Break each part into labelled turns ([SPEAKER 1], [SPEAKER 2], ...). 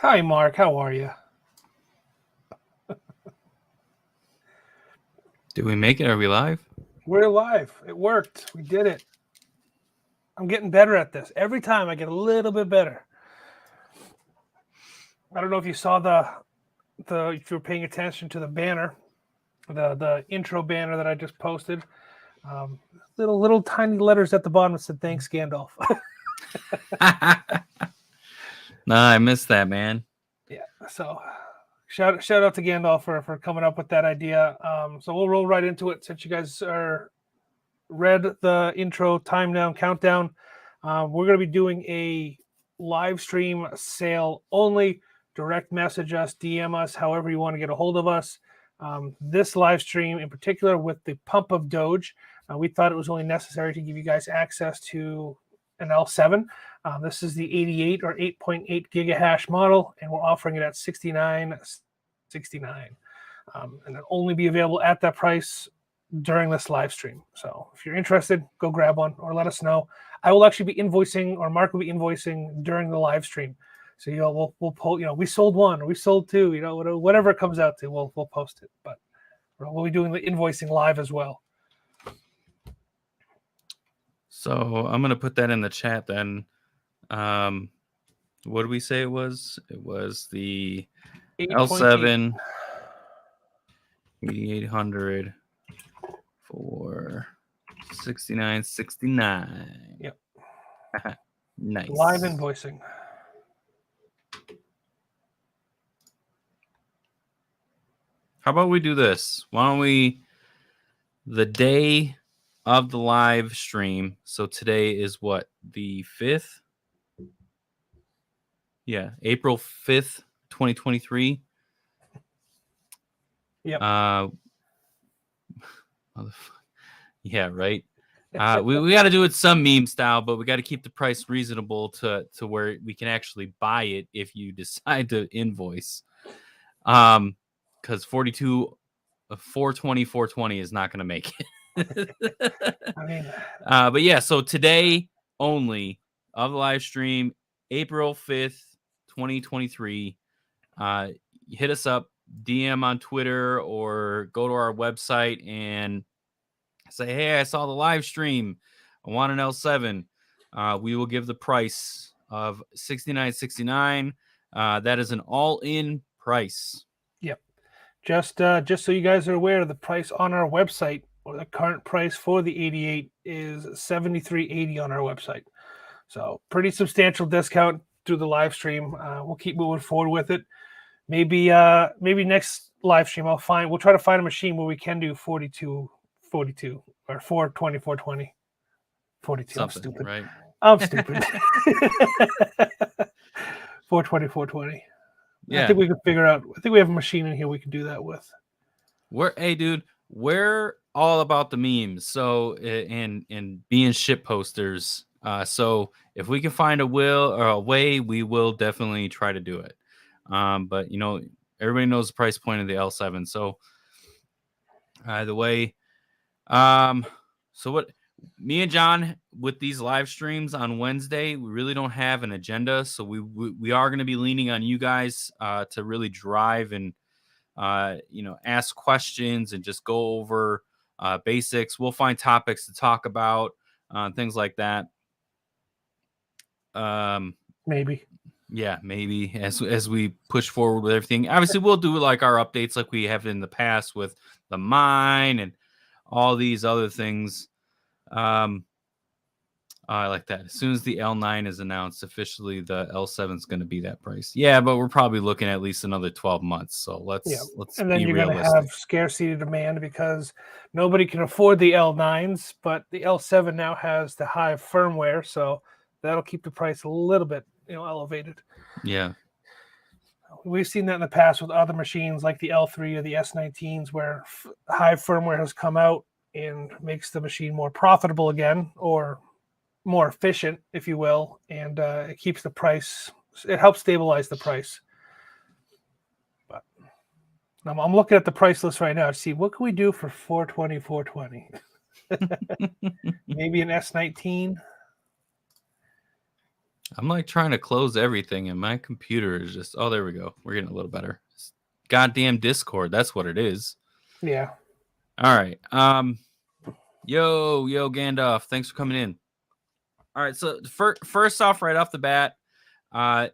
[SPEAKER 1] Hi, Mark. How are you?
[SPEAKER 2] Did we make it? Are we live?
[SPEAKER 1] We're live. It worked. We did it. I'm getting better at this. Every time I get a little bit better. I don't know if you saw the if you were paying attention to the banner, the intro banner that I just posted. Little tiny letters at the bottom that said "Thanks, Gandalf."
[SPEAKER 2] Nah, I missed that, man.
[SPEAKER 1] Yeah. So shout out to Gandalf for coming up with that idea. So we'll roll right into it since you guys read the intro time down countdown. We're going to be doing a live stream sale only. Direct message us, DM us, however you want to get a hold of us. This live stream in particular with the pump of DOGE, we thought it was only necessary to give you guys access to an L7. This is the 88 or 8.8 gigahash model, and we're offering it at $69.69. And it'll only be available at that price during this live stream. So if you're interested, go grab one or let us know. I will actually be invoicing, or Mark will be invoicing during the live stream. So we'll pull, we sold one or we sold two, whatever it comes out to, we'll post it. But we'll be doing the invoicing live as well.
[SPEAKER 2] So I'm gonna put that in the chat then. What did we say it was? It was the 8.8. L7 8800 for $69.69.
[SPEAKER 1] Yep.
[SPEAKER 2] Nice.
[SPEAKER 1] Live invoicing.
[SPEAKER 2] How about we do this? Why don't we, the day of the live stream, so today is what, the 5th? Yeah, April 5th, 2023.
[SPEAKER 1] Yep.
[SPEAKER 2] Yeah, right. We got to do it some meme style, but we got to keep the price reasonable to where we can actually buy it if you decide to invoice. Because 420 is not going to make it. But yeah, so today only of the live stream, April 5th, 2023. Hit us up, DM on Twitter, or go to our website and say, hey, I saw the live stream. I want an L7. We will give the price of $69.69. That is an all-in price.
[SPEAKER 1] Yep. Just so you guys are aware, the price on our website, or the current price for the 88, is $73.80 on our website. So pretty substantial discount through the live stream. We'll keep moving forward with it. Maybe next live stream we'll try to find a machine where we can do 42 or 420, 420. 42.
[SPEAKER 2] Something,
[SPEAKER 1] I'm stupid.
[SPEAKER 2] Right?
[SPEAKER 1] I'm stupid. 420, 420. Yeah. I think we can figure out. I think we have a machine in here we can do that with.
[SPEAKER 2] Hey, dude, we're all about the memes. So and being shit posters. So if we can find a way, we will definitely try to do it. But everybody knows the price point of the L7. So either way, so what? Me and John with these live streams on Wednesday, we really don't have an agenda, so we are going to be leaning on you guys to really drive and ask questions and just go over basics. We'll find topics to talk about, things like that.
[SPEAKER 1] Maybe.
[SPEAKER 2] Yeah, maybe as we push forward with everything. Obviously, we'll do like our updates like we have in the past with the mine and all these other things. I like that. As soon as the L9 is announced officially, the L7 is going to be that price. Yeah, but we're probably looking at least another 12 months. So let's
[SPEAKER 1] and then
[SPEAKER 2] be
[SPEAKER 1] you're
[SPEAKER 2] realistic.
[SPEAKER 1] Going to have scarcity demand because nobody can afford the L9s, but the L7 now has the high firmware, so that'll keep the price a little bit, elevated.
[SPEAKER 2] Yeah.
[SPEAKER 1] We've seen that in the past with other machines like the L3 or the S19s where high firmware has come out and makes the machine more profitable again, or more efficient, if you will, and it keeps the price. It helps stabilize the price. But I'm looking at the price list right now to see what can we do for 420. Maybe an S19.
[SPEAKER 2] I'm like trying to close everything, and my computer is just. Oh, there we go. We're getting a little better. It's goddamn Discord. That's what it is.
[SPEAKER 1] Yeah.
[SPEAKER 2] All right. Yo, Gandalf. Thanks for coming in. All right. So first off, right off the bat,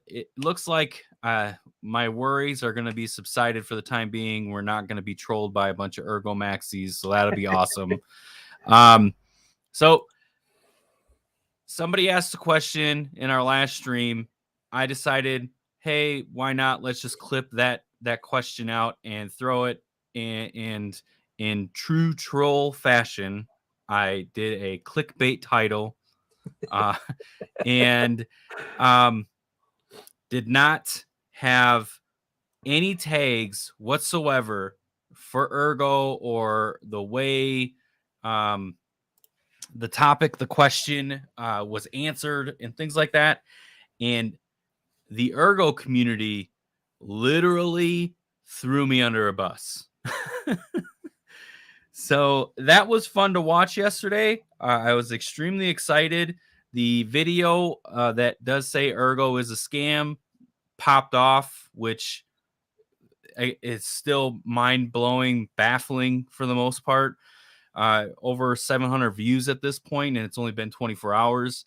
[SPEAKER 2] it looks like my worries are going to be subsided for the time being. We're not going to be trolled by a bunch of Ergo Maxis, so that'll be awesome. So somebody asked a question in our last stream. I decided, hey, why not? Let's just clip that question out and throw it and in true troll fashion, I did a clickbait title and did not have any tags whatsoever for Ergo or the way the topic, the question was answered and things like that. And the Ergo community literally threw me under a bus. So that was fun to watch yesterday. I was extremely excited. The video that does say Ergo is a scam popped off, which is still mind-blowing, baffling for the most part. Over 700 views at this point, and it's only been 24 hours.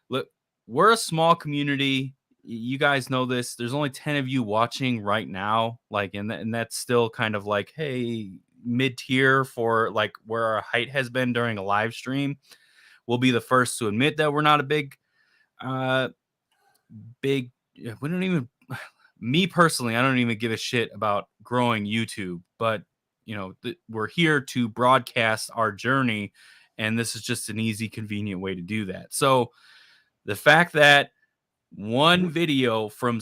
[SPEAKER 2] Look, we're a small community. You guys know this. There's only 10 of you watching right now. Like, and that's still kind of like, hey, mid-tier for like where our height has been during a live stream. We'll be the first to admit that we're not a big, we don't even, me personally, I don't even give a shit about growing YouTube, but you know, we're here to broadcast our journey, and this is just an easy, convenient way to do that. So the fact that one video from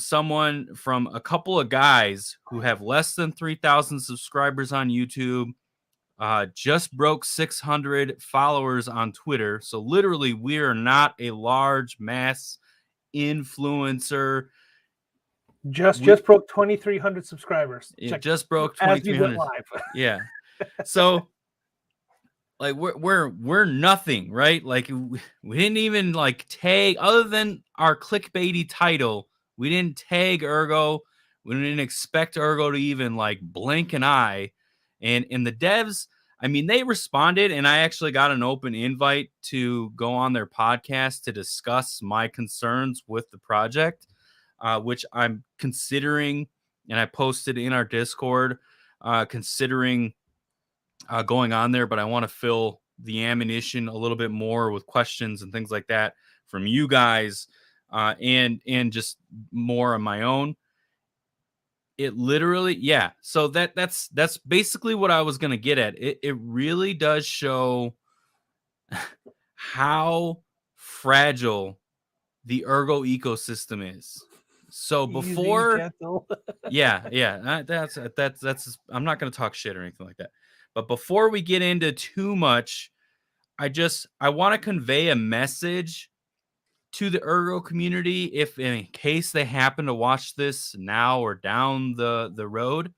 [SPEAKER 2] a couple of guys who have less than 3,000 subscribers on YouTube, just broke 600 followers on Twitter. So literally, we are not a large mass influencer.
[SPEAKER 1] Just broke 2,300 subscribers.
[SPEAKER 2] It just broke 2,300
[SPEAKER 1] live.
[SPEAKER 2] Yeah. So like we're nothing, right? Like we didn't even like tag, other than our clickbaity title. We didn't tag Ergo. We didn't expect Ergo to even like blink an eye. And the devs, I mean, they responded, and I actually got an open invite to go on their podcast to discuss my concerns with the project, which I'm considering, and I posted in our Discord, considering going on there, but I want to fill the ammunition a little bit more with questions and things like that from you guys, and just more on my own. It literally, yeah. So that's basically what I was gonna get at. It really does show how fragile the Ergo ecosystem is. So before, yeah, that's I'm not gonna talk shit or anything like that. But before we get into too much, I want to convey a message to the Ergo community, if in case they happen to watch this now or down the road.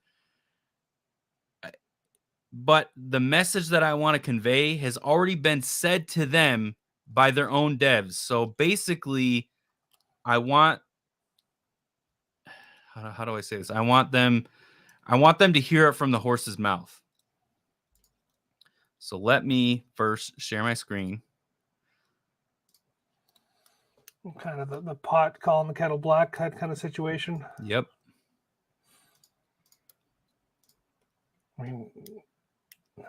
[SPEAKER 2] But the message that I want to convey has already been said to them by their own devs. So basically, I want, how do I say this? I want them to hear it from the horse's mouth. So let me first share my screen.
[SPEAKER 1] Kind of the pot calling the kettle black, that kind of situation.
[SPEAKER 2] Yep.
[SPEAKER 1] I mean,
[SPEAKER 2] the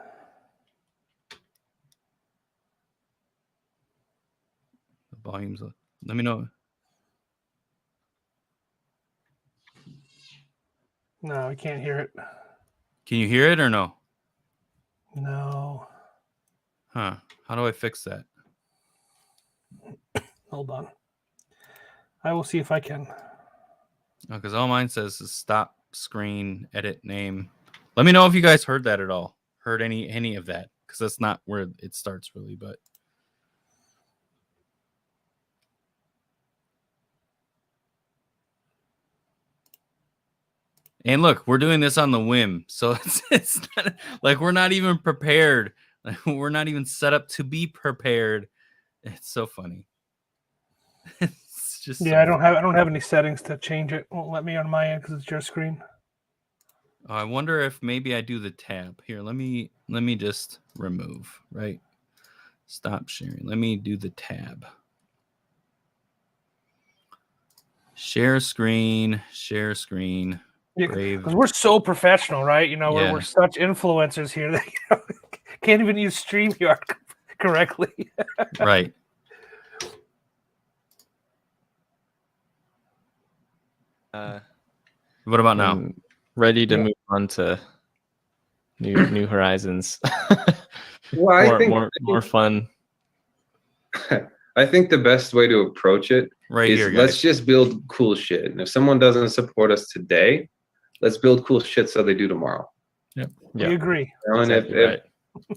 [SPEAKER 2] volume's, let me know.
[SPEAKER 1] No, I can't hear it.
[SPEAKER 2] Can you hear it or no?
[SPEAKER 1] No.
[SPEAKER 2] Huh. How do I fix that?
[SPEAKER 1] Hold on. I will see if I can.
[SPEAKER 2] Oh, because all mine says is stop screen, edit name. Let me know if you guys heard that at all. Heard any of that? Because that's not where it starts really, but. And look, we're doing this on the whim. So it's not, like we're not even prepared. Like, we're not even set up to be prepared. It's so funny. It's just
[SPEAKER 1] Yeah, I don't have any settings to change it. Won't let me on my end because it's your screen.
[SPEAKER 2] Oh, I wonder if maybe I do the tab here. Let me just remove, right? Stop sharing. Let me do the tab. Share screen.
[SPEAKER 1] Yeah,
[SPEAKER 2] Brave.
[SPEAKER 1] because we're so professional, right? You know,
[SPEAKER 2] Yeah.
[SPEAKER 1] we're such influencers here that can't even use StreamYard correctly.
[SPEAKER 2] Right. What about now?
[SPEAKER 3] I'm ready to move on to new horizons.
[SPEAKER 4] Well, I think
[SPEAKER 3] more fun.
[SPEAKER 4] I think the best way to approach it
[SPEAKER 2] Right
[SPEAKER 4] is
[SPEAKER 2] here,
[SPEAKER 4] let's
[SPEAKER 2] guys.
[SPEAKER 4] just build cool shit. And if someone doesn't support us today, let's build cool shit so they do tomorrow.
[SPEAKER 1] We agree.
[SPEAKER 4] You know, and
[SPEAKER 3] Exactly
[SPEAKER 4] if
[SPEAKER 3] right.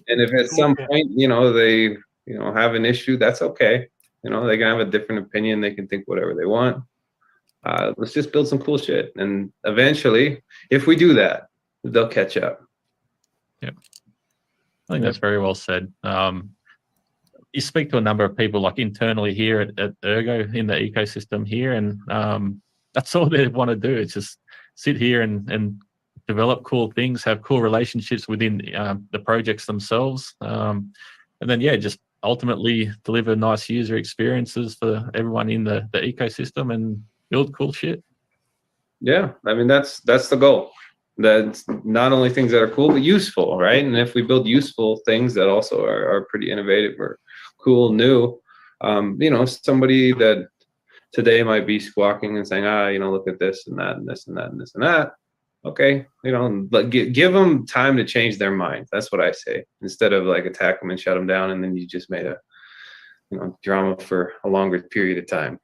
[SPEAKER 4] and if at
[SPEAKER 1] Cool
[SPEAKER 4] some
[SPEAKER 1] shit.
[SPEAKER 4] point, you know, they have an issue, that's okay. You know, they can have a different opinion. They can think whatever they want. Let's just build some cool shit, and eventually, if we do that, they'll catch up.
[SPEAKER 5] I think that's very well said. You speak to a number of people like internally here at Ergo in the ecosystem here, and that's all they want to do. It's just sit here and develop cool things, have cool relationships within the projects themselves, and then just ultimately deliver nice user experiences for everyone in the ecosystem and build cool shit.
[SPEAKER 4] Yeah, I mean that's the goal. That's not only things that are cool but useful, right? And if we build useful things that also are pretty innovative or cool, new, somebody that today might be squawking and saying, look at this and that and this and that and this and that. Okay, but give them time to change their mind. That's what I say. Instead of like attack them and shut them down, and then you just made a drama for a longer period of time.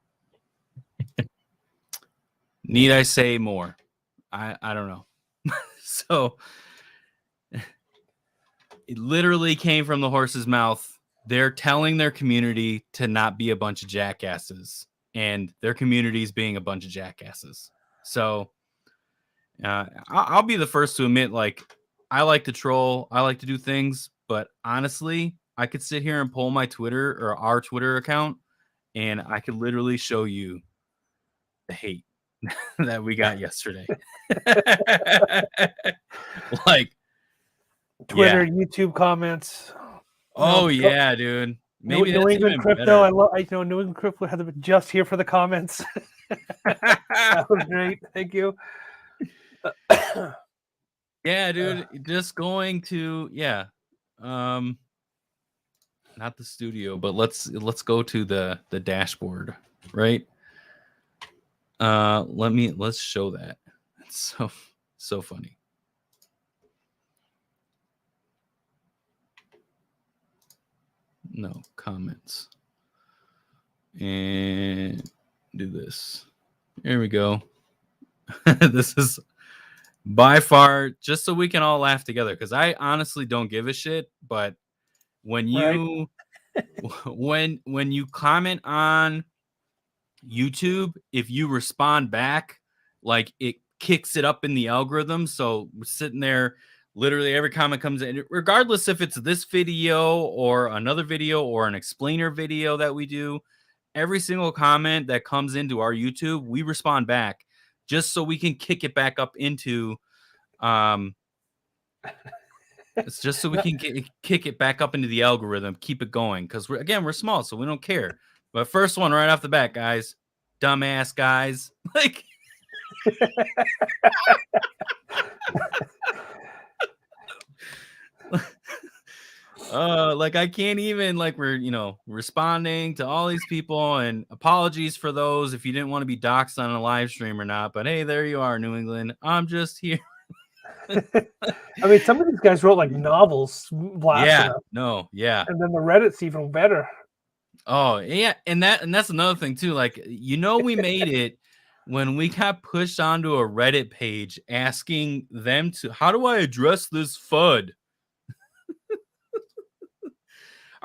[SPEAKER 2] Need I say more? I don't know. So it literally came from the horse's mouth. They're telling their community to not be a bunch of jackasses, and their community is being a bunch of jackasses. So I'll be the first to admit, like, I like to troll, I like to do things, but honestly, I could sit here and pull my Twitter or our Twitter account, and I could literally show you the hate that we got yesterday. Like
[SPEAKER 1] Twitter, YouTube comments.
[SPEAKER 2] Oh yeah, dude. Maybe
[SPEAKER 1] New
[SPEAKER 2] that's
[SPEAKER 1] England
[SPEAKER 2] even
[SPEAKER 1] crypto.
[SPEAKER 2] better.
[SPEAKER 1] New England crypto had been just here for the comments. That was great. Thank you.
[SPEAKER 2] Yeah, dude. Just going to not the studio, but let's go to the dashboard, right? Let's show that. It's so funny. No comments. And do this. Here we go. This is by far just so we can all laugh together, because I honestly don't give a shit. But when you when you comment on YouTube, if you respond back, like, it kicks it up in the algorithm. So we're sitting there, literally every comment comes in, regardless if it's this video or another video or an explainer video that we do. Every single comment that comes into our YouTube, we respond back, just so we can kick it back up into it's just so we can kick it back up into the algorithm, keep it going, because we're small, so we don't care. But first one right off the bat, guys, dumbass guys, like like I can't even, like, we're responding to all these people, and apologies for those if you didn't want to be doxxed on a live stream or not, but hey, there you are, New England. I'm just here.
[SPEAKER 1] I mean, some of these guys wrote like novels blasting us.
[SPEAKER 2] Yeah.
[SPEAKER 1] And then the Reddit's even better.
[SPEAKER 2] Oh yeah, and that's another thing too. Like, we made it when we got pushed onto a Reddit page asking them to, how do I address this FUD?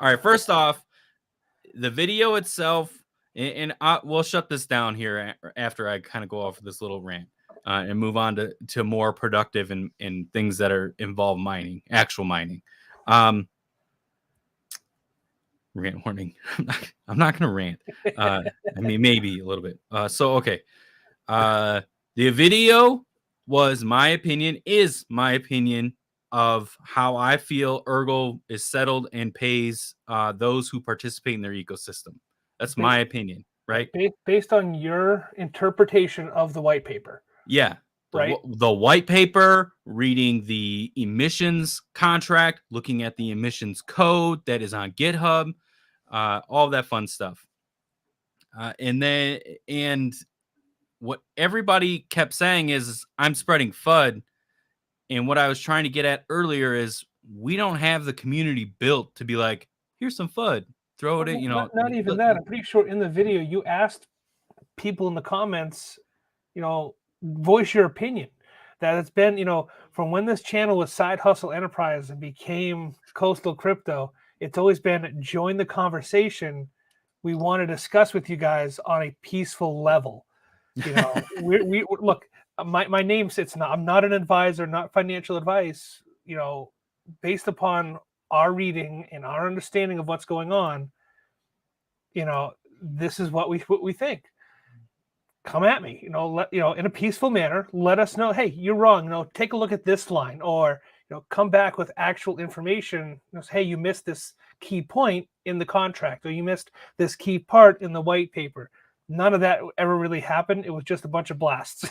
[SPEAKER 2] All right, first off, the video itself, and we'll shut this down here after I kind of go off this little rant and move on to more productive and things that involve mining, actual mining. rant warning. I'm not gonna rant. I mean, maybe a little bit. So okay. The video was my opinion, is my opinion of how I feel Ergo is settled and pays those who participate in their ecosystem. That's my opinion, right?
[SPEAKER 1] Based on your interpretation of the white paper.
[SPEAKER 2] Yeah.
[SPEAKER 1] Right.
[SPEAKER 2] The white paper, reading the emissions contract, looking at the emissions code that is on GitHub, all that fun stuff. And what everybody kept saying is I'm spreading FUD. And what I was trying to get at earlier is we don't have the community built to be like, here's some FUD, throw it in, you know.
[SPEAKER 1] Not even that. I'm pretty sure in the video you asked people in the comments, voice your opinion. That it's been, from when this channel was Side Hustle Enterprise and became Coastal Crypto, it's always been join the conversation. We want to discuss with you guys on a peaceful level. We look, my name sits not. I'm not an advisor, not financial advice. Based upon our reading and our understanding of what's going on, this is what we think. Come at me, in a peaceful manner. Let us know, hey, you're wrong. Take a look at this line, or come back with actual information. Hey, you missed this key point in the contract, or you missed this key part in the white paper. None of that ever really happened. It was just a bunch of blasts.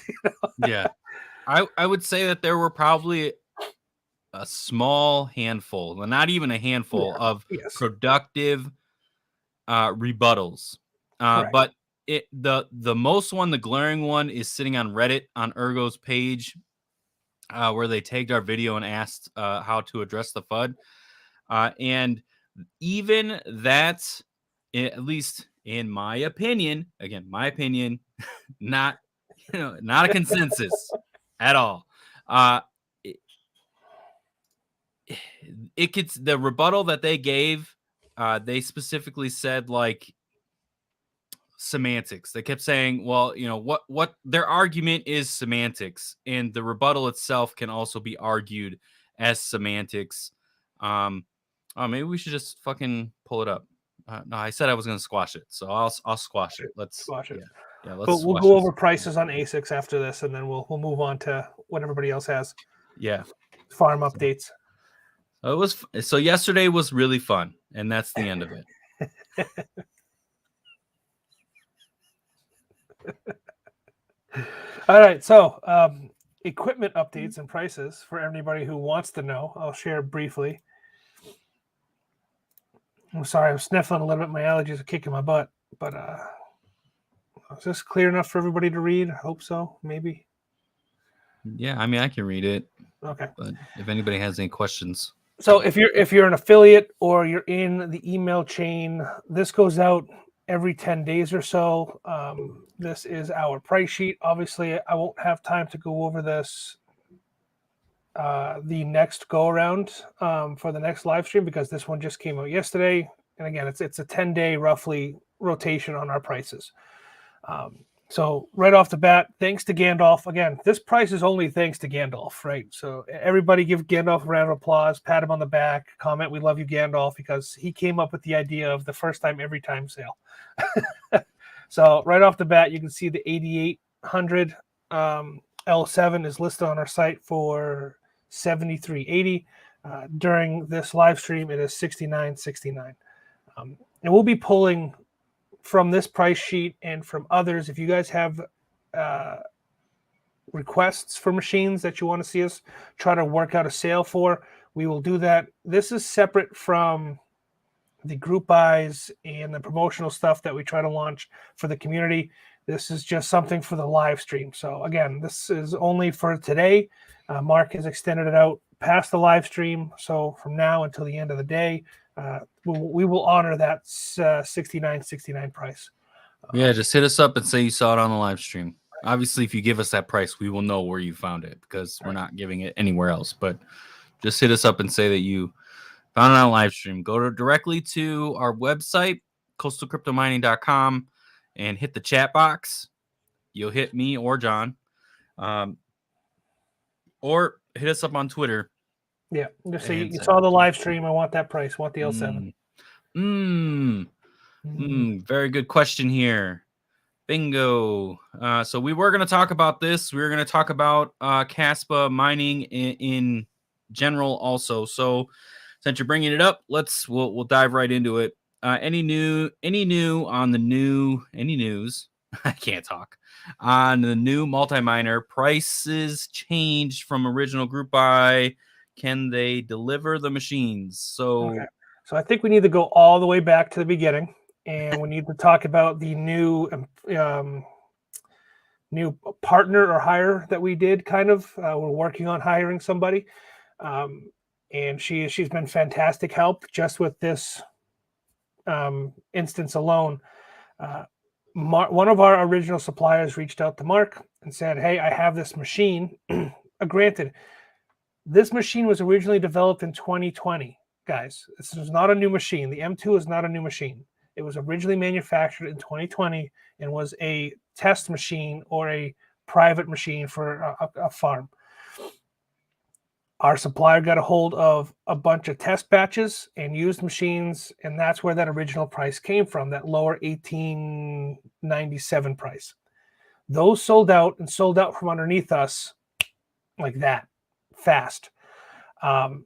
[SPEAKER 2] Yeah, I would say that there were probably a small handful, well, not even a handful, of productive rebuttals, but the most one, the glaring one, is sitting on Reddit on Ergo's page, where they tagged our video and asked how to address the FUD, and even that, at least in my opinion, again, my opinion, not not a consensus at all. It gets the rebuttal that they gave. They specifically said like semantics. They kept saying, well, what their argument is semantics, and the rebuttal itself can also be argued as semantics. Maybe we should just fucking pull it up. No, I said I was going to squash it, so I'll squash it. Let's
[SPEAKER 1] squash it.
[SPEAKER 2] Yeah, let's.
[SPEAKER 1] But we'll go over prices on ASICs after this, and then we'll move on to what everybody else has.
[SPEAKER 2] Yeah,
[SPEAKER 1] farm updates.
[SPEAKER 2] So yesterday was really fun, and that's the end of it.
[SPEAKER 1] All right, so equipment updates and prices for anybody who wants to know. I'll share briefly. I'm sorry, I'm sniffling a little bit. My allergies are kicking my butt, but is this clear enough for everybody to read? I hope so, maybe.
[SPEAKER 2] Yeah, I mean, I can read it.
[SPEAKER 1] Okay.
[SPEAKER 2] But if anybody has any questions.
[SPEAKER 1] So if you're an affiliate or you're in the email chain, this goes out every 10 days or so. This is our price sheet. Obviously, I won't have time to go over this the next go around for the next live stream, because this one just came out yesterday. And again, it's a 10-day roughly rotation on our prices. So right off the bat, thanks to Gandalf. Again, this price is only thanks to Gandalf, right? So everybody give Gandalf a round of applause, pat him on the back, comment, we love you, Gandalf, because he came up with the idea of the first time, every time sale. So right off the bat, you can see the 8800 L7 is listed on our site for $73.80. During this live stream, it is $69.69. And we'll be pulling from this price sheet and from others. If you guys have requests for machines that you want to see us try to work out a sale for, we will do that. This is separate from the group buys and the promotional stuff that we try to launch for the community. This is just something for the live stream. So again, this is only for today. Mark has extended it out past the live stream. So from now until the end of the day, we will honor that $69.69 price.
[SPEAKER 2] Yeah, just hit us up and say you saw it on the live stream. Obviously, if you give us that price, we will know where you found it, because we're not giving it anywhere else. But just hit us up and say that you found it on a live stream. Go directly to our website, coastalcryptomining.com, and hit the chat box. You'll hit me or John, or hit us up on Twitter.
[SPEAKER 1] Yeah, just say you saw the live stream. I want that price. I want the L7.
[SPEAKER 2] Very good question here. Bingo. So we were going to talk about this. We were going to talk about Caspa mining in general also. So since you're bringing it up, we'll dive right into it. Any news on the new news? I can't talk. On the new multi-miner, prices changed from original group buy. Can they deliver the machines? So
[SPEAKER 1] So I think we need to go all the way back to the beginning, and we need to talk about the new partner or hire that we did. We're working on hiring somebody, and she's been fantastic help just with this instance alone. One of our original suppliers reached out to Mark and said, "Hey, I have this machine." Granted, this machine was originally developed in 2020. Guys, this is not a new machine. The M2 is not a new machine. It was originally manufactured in 2020 and was a test machine or a private machine for a farm. Our supplier got a hold of a bunch of test batches and used machines, and that's where that original price came from, that lower 1897 price. Those sold out from underneath us like that, fast.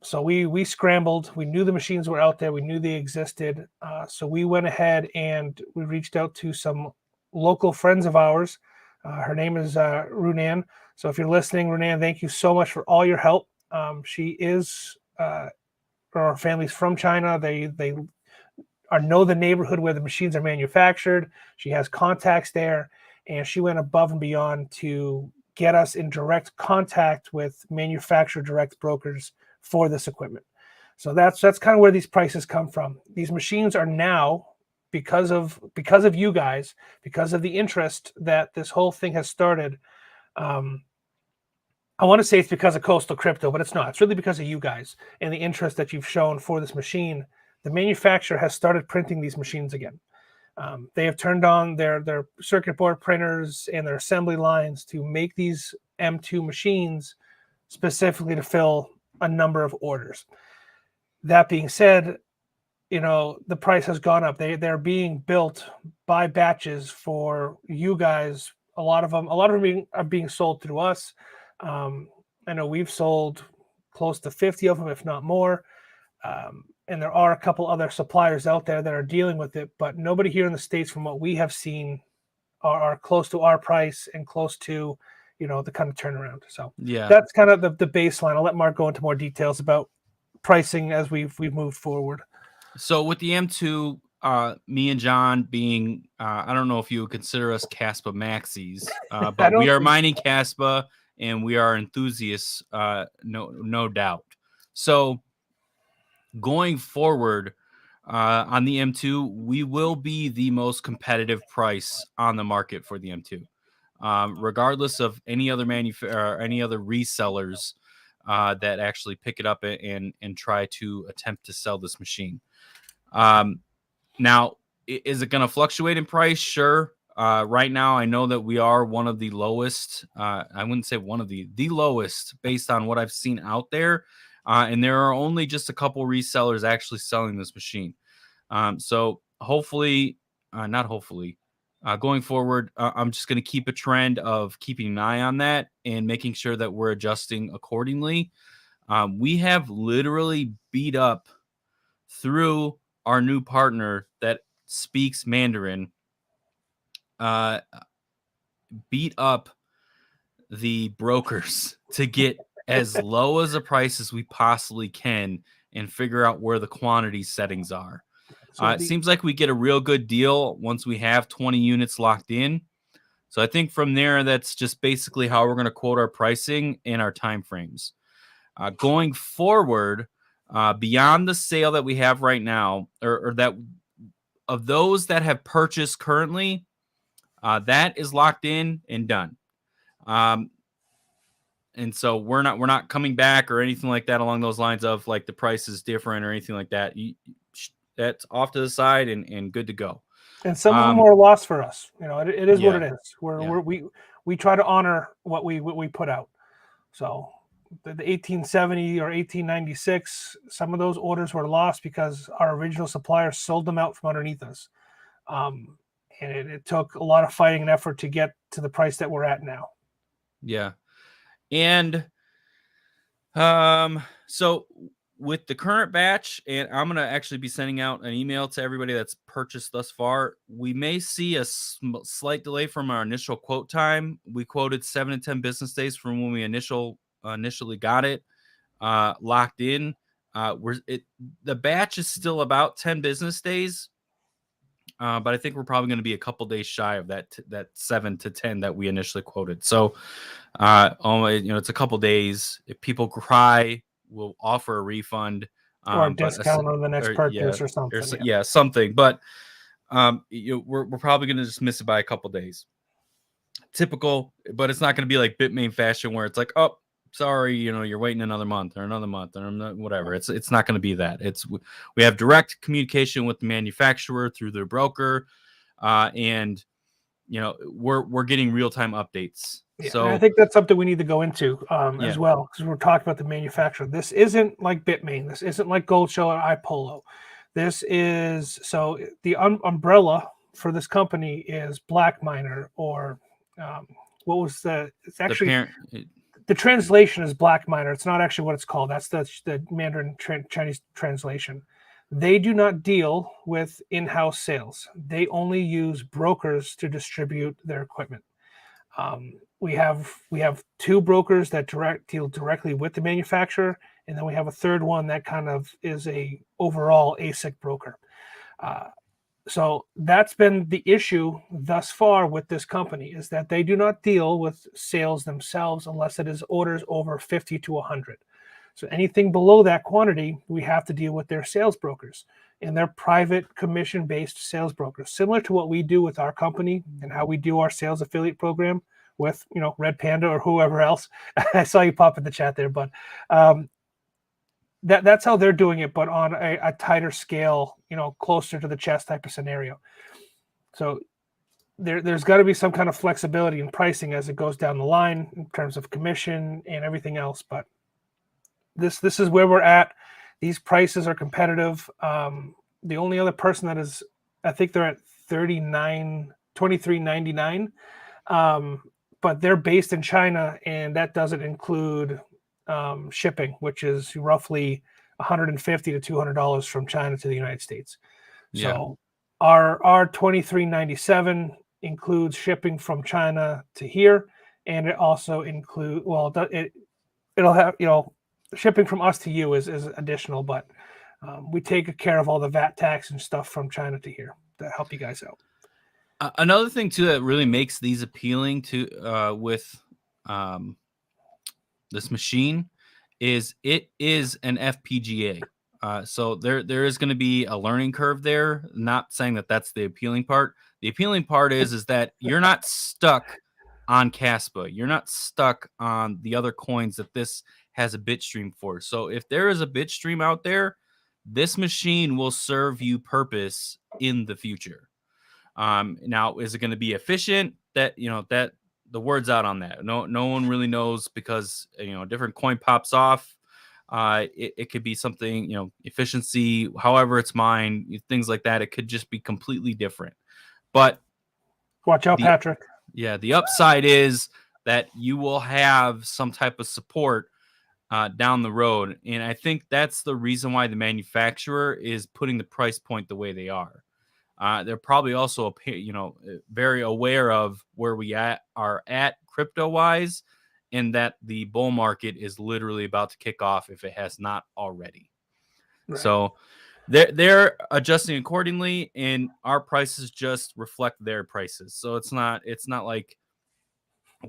[SPEAKER 1] So we scrambled. We knew the machines were out there. We knew they existed. So we went ahead and we reached out to some local friends of ours. Her name is Runan. So if you're listening, Runan, thank you so much for all your help. She is, her family's from China. They know the neighborhood where the machines are manufactured. She has contacts there, and she went above and beyond to get us in direct contact with manufacturer direct brokers for this equipment. So that's kind of where these prices come from. These machines are now, because of you guys, because of the interest that this whole thing has started. I want to say it's because of Coastal Crypto, but it's not. It's really because of you guys and the interest that you've shown for this machine. The manufacturer has started printing these machines again. They have turned on their circuit board printers and their assembly lines to make these M2 machines specifically to fill a number of orders. That being said, the price has gone up. They're being built by batches for you guys. A lot of them are being sold through us. I know we've sold close to 50 of them, if not more. And there are a couple other suppliers out there that are dealing with it, but nobody here in the States, from what we have seen, are close to our price and close to, the kind of turnaround. So
[SPEAKER 2] yeah,
[SPEAKER 1] that's kind of the baseline. I'll let Mark go into more details about pricing as we've moved forward.
[SPEAKER 2] So with the M2, me and John being, I don't know if you would consider us Caspa maxis, but we are mining Caspa and we are enthusiasts, no doubt. So going forward on the M2, we will be the most competitive price on the market for the M2, regardless of any other any other resellers that actually pick it up and try to attempt to sell this machine. Now, is it going to fluctuate in price? Sure. Right now, I know that we are one of the lowest. I wouldn't say one of the lowest based on what I've seen out there. And there are only just a couple resellers actually selling this machine. So hopefully, not hopefully, going forward, I'm just going to keep a trend of keeping an eye on that and making sure that we're adjusting accordingly. We have literally beat up through our new partner that speaks Mandarin, beat up the brokers to get as low as a price as we possibly can and figure out where the quantity settings are. So it seems like we get a real good deal once we have 20 units locked in. So I think from there, that's just basically how we're going to quote our pricing and our timeframes. Going forward, beyond the sale that we have right now, or that of those that have purchased currently, that is locked in and done. And so we're not coming back or anything like that along those lines of like the price is different or anything like that. That's off to the side and good to go.
[SPEAKER 1] And some of them are a loss for us. It is what it is. We try to honor what we put out. So the 1870 or 1896, some of those orders were lost because our original supplier sold them out from underneath us. And it took a lot of fighting and effort to get to the price that we're at now.
[SPEAKER 2] Yeah. And so with the current batch, and I'm going to actually be sending out an email to everybody that's purchased thus far. We may see a slight delay from our initial quote time. We quoted 7 to 10 business days from when we initially got it locked in. The batch is still about 10 business days. But I think we're probably going to be a couple days shy of that 7 to 10 that we initially quoted. So, it's a couple days. If people cry, we'll offer a refund
[SPEAKER 1] Or a discount on the next purchase or something.
[SPEAKER 2] Something. But we're probably going to just miss it by a couple days. Typical, but it's not going to be like Bitmain fashion where it's like, oh, sorry, you're waiting another month or whatever. It's not going to be that. We have direct communication with the manufacturer through their broker, and we're getting real-time updates.
[SPEAKER 1] Yeah,
[SPEAKER 2] so
[SPEAKER 1] I think that's something we need to go into as well, because we're talking about the manufacturer. This isn't like Bitmain. This isn't like Gold Shell or iPolo. This is the umbrella for this company is Black Miner, or what was it's actually the translation is Black Miner. It's not actually what it's called. That's the Mandarin Chinese translation. They do not deal with in-house sales. They only use brokers to distribute their equipment. We have 2 brokers that deal directly with the manufacturer, and then we have a third one that kind of is a overall ASIC broker. So that's been the issue thus far with this company, is that they do not deal with sales themselves unless it is orders over 50 to 100. So anything below that quantity, we have to deal with their sales brokers, and they're private commission-based sales brokers, similar to what we do with our company and how we do our sales affiliate program with, Red Panda or whoever else. I saw you pop in the chat there, but that's how they're doing it, but on a tighter scale, closer to the chest type of scenario. So there's got to be some kind of flexibility in pricing as it goes down the line in terms of commission and everything else. But this is where we're at. These prices are competitive. The only other person that is, I think they're at $23.99, but they're based in China, and that doesn't include shipping, which is roughly $150 to $200 from China to the United States.
[SPEAKER 2] Yeah.
[SPEAKER 1] So our $23.97 includes shipping from China to here, and it also include it'll have shipping from us to you is additional, but we take care of all the VAT tax and stuff from China to here to help you guys out.
[SPEAKER 2] Another thing too that really makes these appealing to with this machine is it is an FPGA. So there is going to be a learning curve there. Not saying that that's the appealing part. The appealing part is that you're not stuck on Caspa. You're not stuck on the other coins that this has a bit stream for. So if there is a bit stream out there, this machine will serve you purpose in the future. Now, is it going to be efficient? That the word's out on that. No one really knows, because a different coin pops off. It could be something, efficiency, however it's mined, things like that. It could just be completely different. But
[SPEAKER 1] watch out, Patrick.
[SPEAKER 2] Yeah, the upside is that you will have some type of support down the road, and I think that's the reason why the manufacturer is putting the price point the way they are. They're probably also, very aware of where we are at crypto-wise, and that the bull market is literally about to kick off if it has not already. Right. So they're adjusting accordingly, and our prices just reflect their prices. So it's not like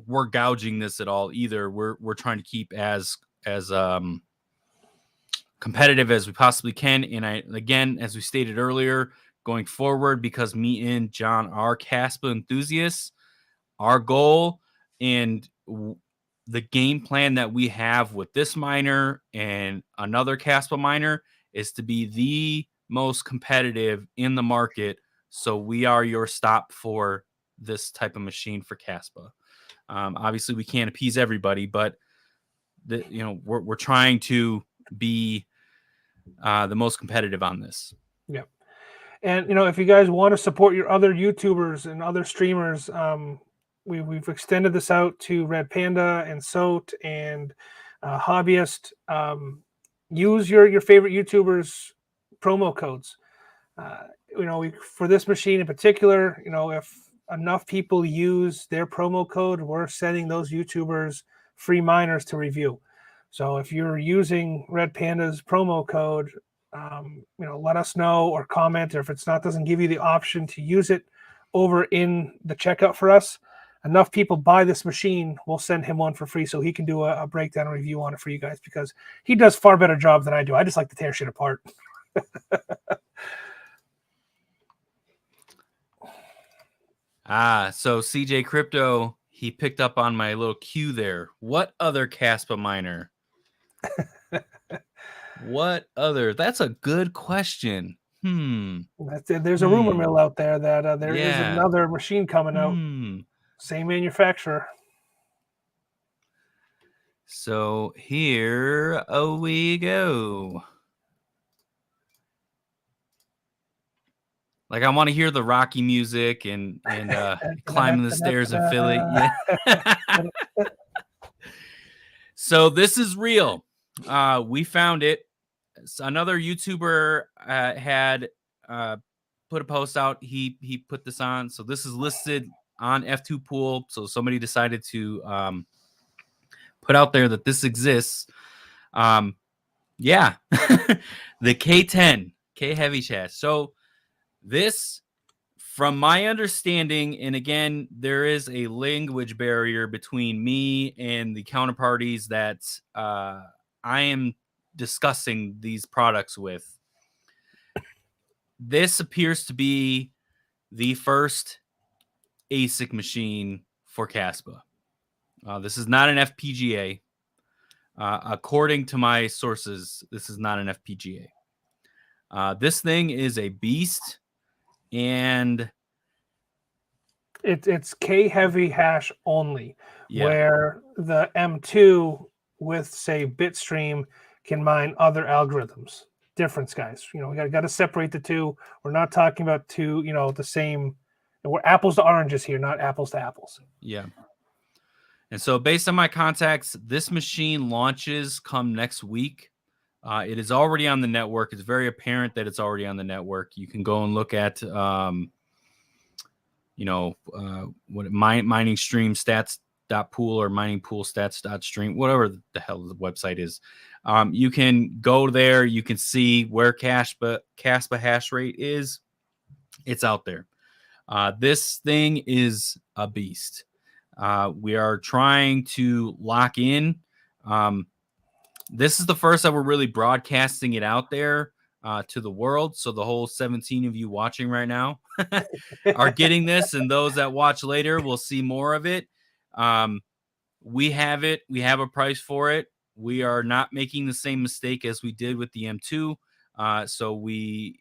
[SPEAKER 2] we're gouging this at all either. We're trying to keep as competitive as we possibly can. And again, as we stated earlier, going forward, because me and John are Caspa enthusiasts, our goal and the game plan that we have with this miner and another Caspa miner is to be the most competitive in the market. So we are your stop for this type of machine for Caspa. Obviously, we can't appease everybody, but we're trying to be the most competitive on this.
[SPEAKER 1] Yep. And if you guys want to support your other YouTubers and other streamers, we've extended this out to Red Panda and Soat and Hobbyist. Use your favorite YouTubers promo codes. For this machine in particular, if enough people use their promo code, we're sending those YouTubers free miners to review. So if you're using Red Panda's promo code, let us know or comment, or if it's not, doesn't give you the option to use it over in the checkout for us, enough people buy this machine, we'll send him one for free so he can do a breakdown and review on it for you guys, because he does far better job than I do. I just like to tear shit apart.
[SPEAKER 2] So CJ Crypto, he picked up on my little cue there. What other Caspa miner? What other? That's a good question.
[SPEAKER 1] There's a rumor mill out there that there is another machine coming out. Same manufacturer.
[SPEAKER 2] So here we go. Like, I want to hear the Rocky music and climbing the stairs in Philly. Yeah. So this is real. We found it. So another YouTuber had put a post out. He put this on. So this is listed on F2 Pool. So somebody decided to put out there that this exists. Yeah, the K10 K heavy chassis. So this, from my understanding, and again, there is a language barrier between me and the counterparties that I am discussing these products with. This appears to be the first ASIC machine for Caspa. This is not an FPGA. According to my sources, this is not an FPGA. This thing is a beast, and
[SPEAKER 1] it's K heavy hash only, where the M2 with, say, Bitstream can mine other algorithms. Difference, guys. We got to separate the two. We're not talking about two, the same. We're apples to oranges here, not apples to apples.
[SPEAKER 2] Yeah. And so based on my contacts, this machine launches come next week. It is already on the network. It's very apparent that it's already on the network. You can go and look at, what mining stream stats.pool or mining pool stats.stream, whatever the hell the website is. You can go there. You can see where Caspa hash rate is. It's out there. This thing is a beast. We are trying to lock in. This is the first that we're really broadcasting it out there to the world. So the whole 17 of you watching right now are getting this, and those that watch later will see more of it. We have it. We have a price for it. We are not making the same mistake as we did with the M2. So we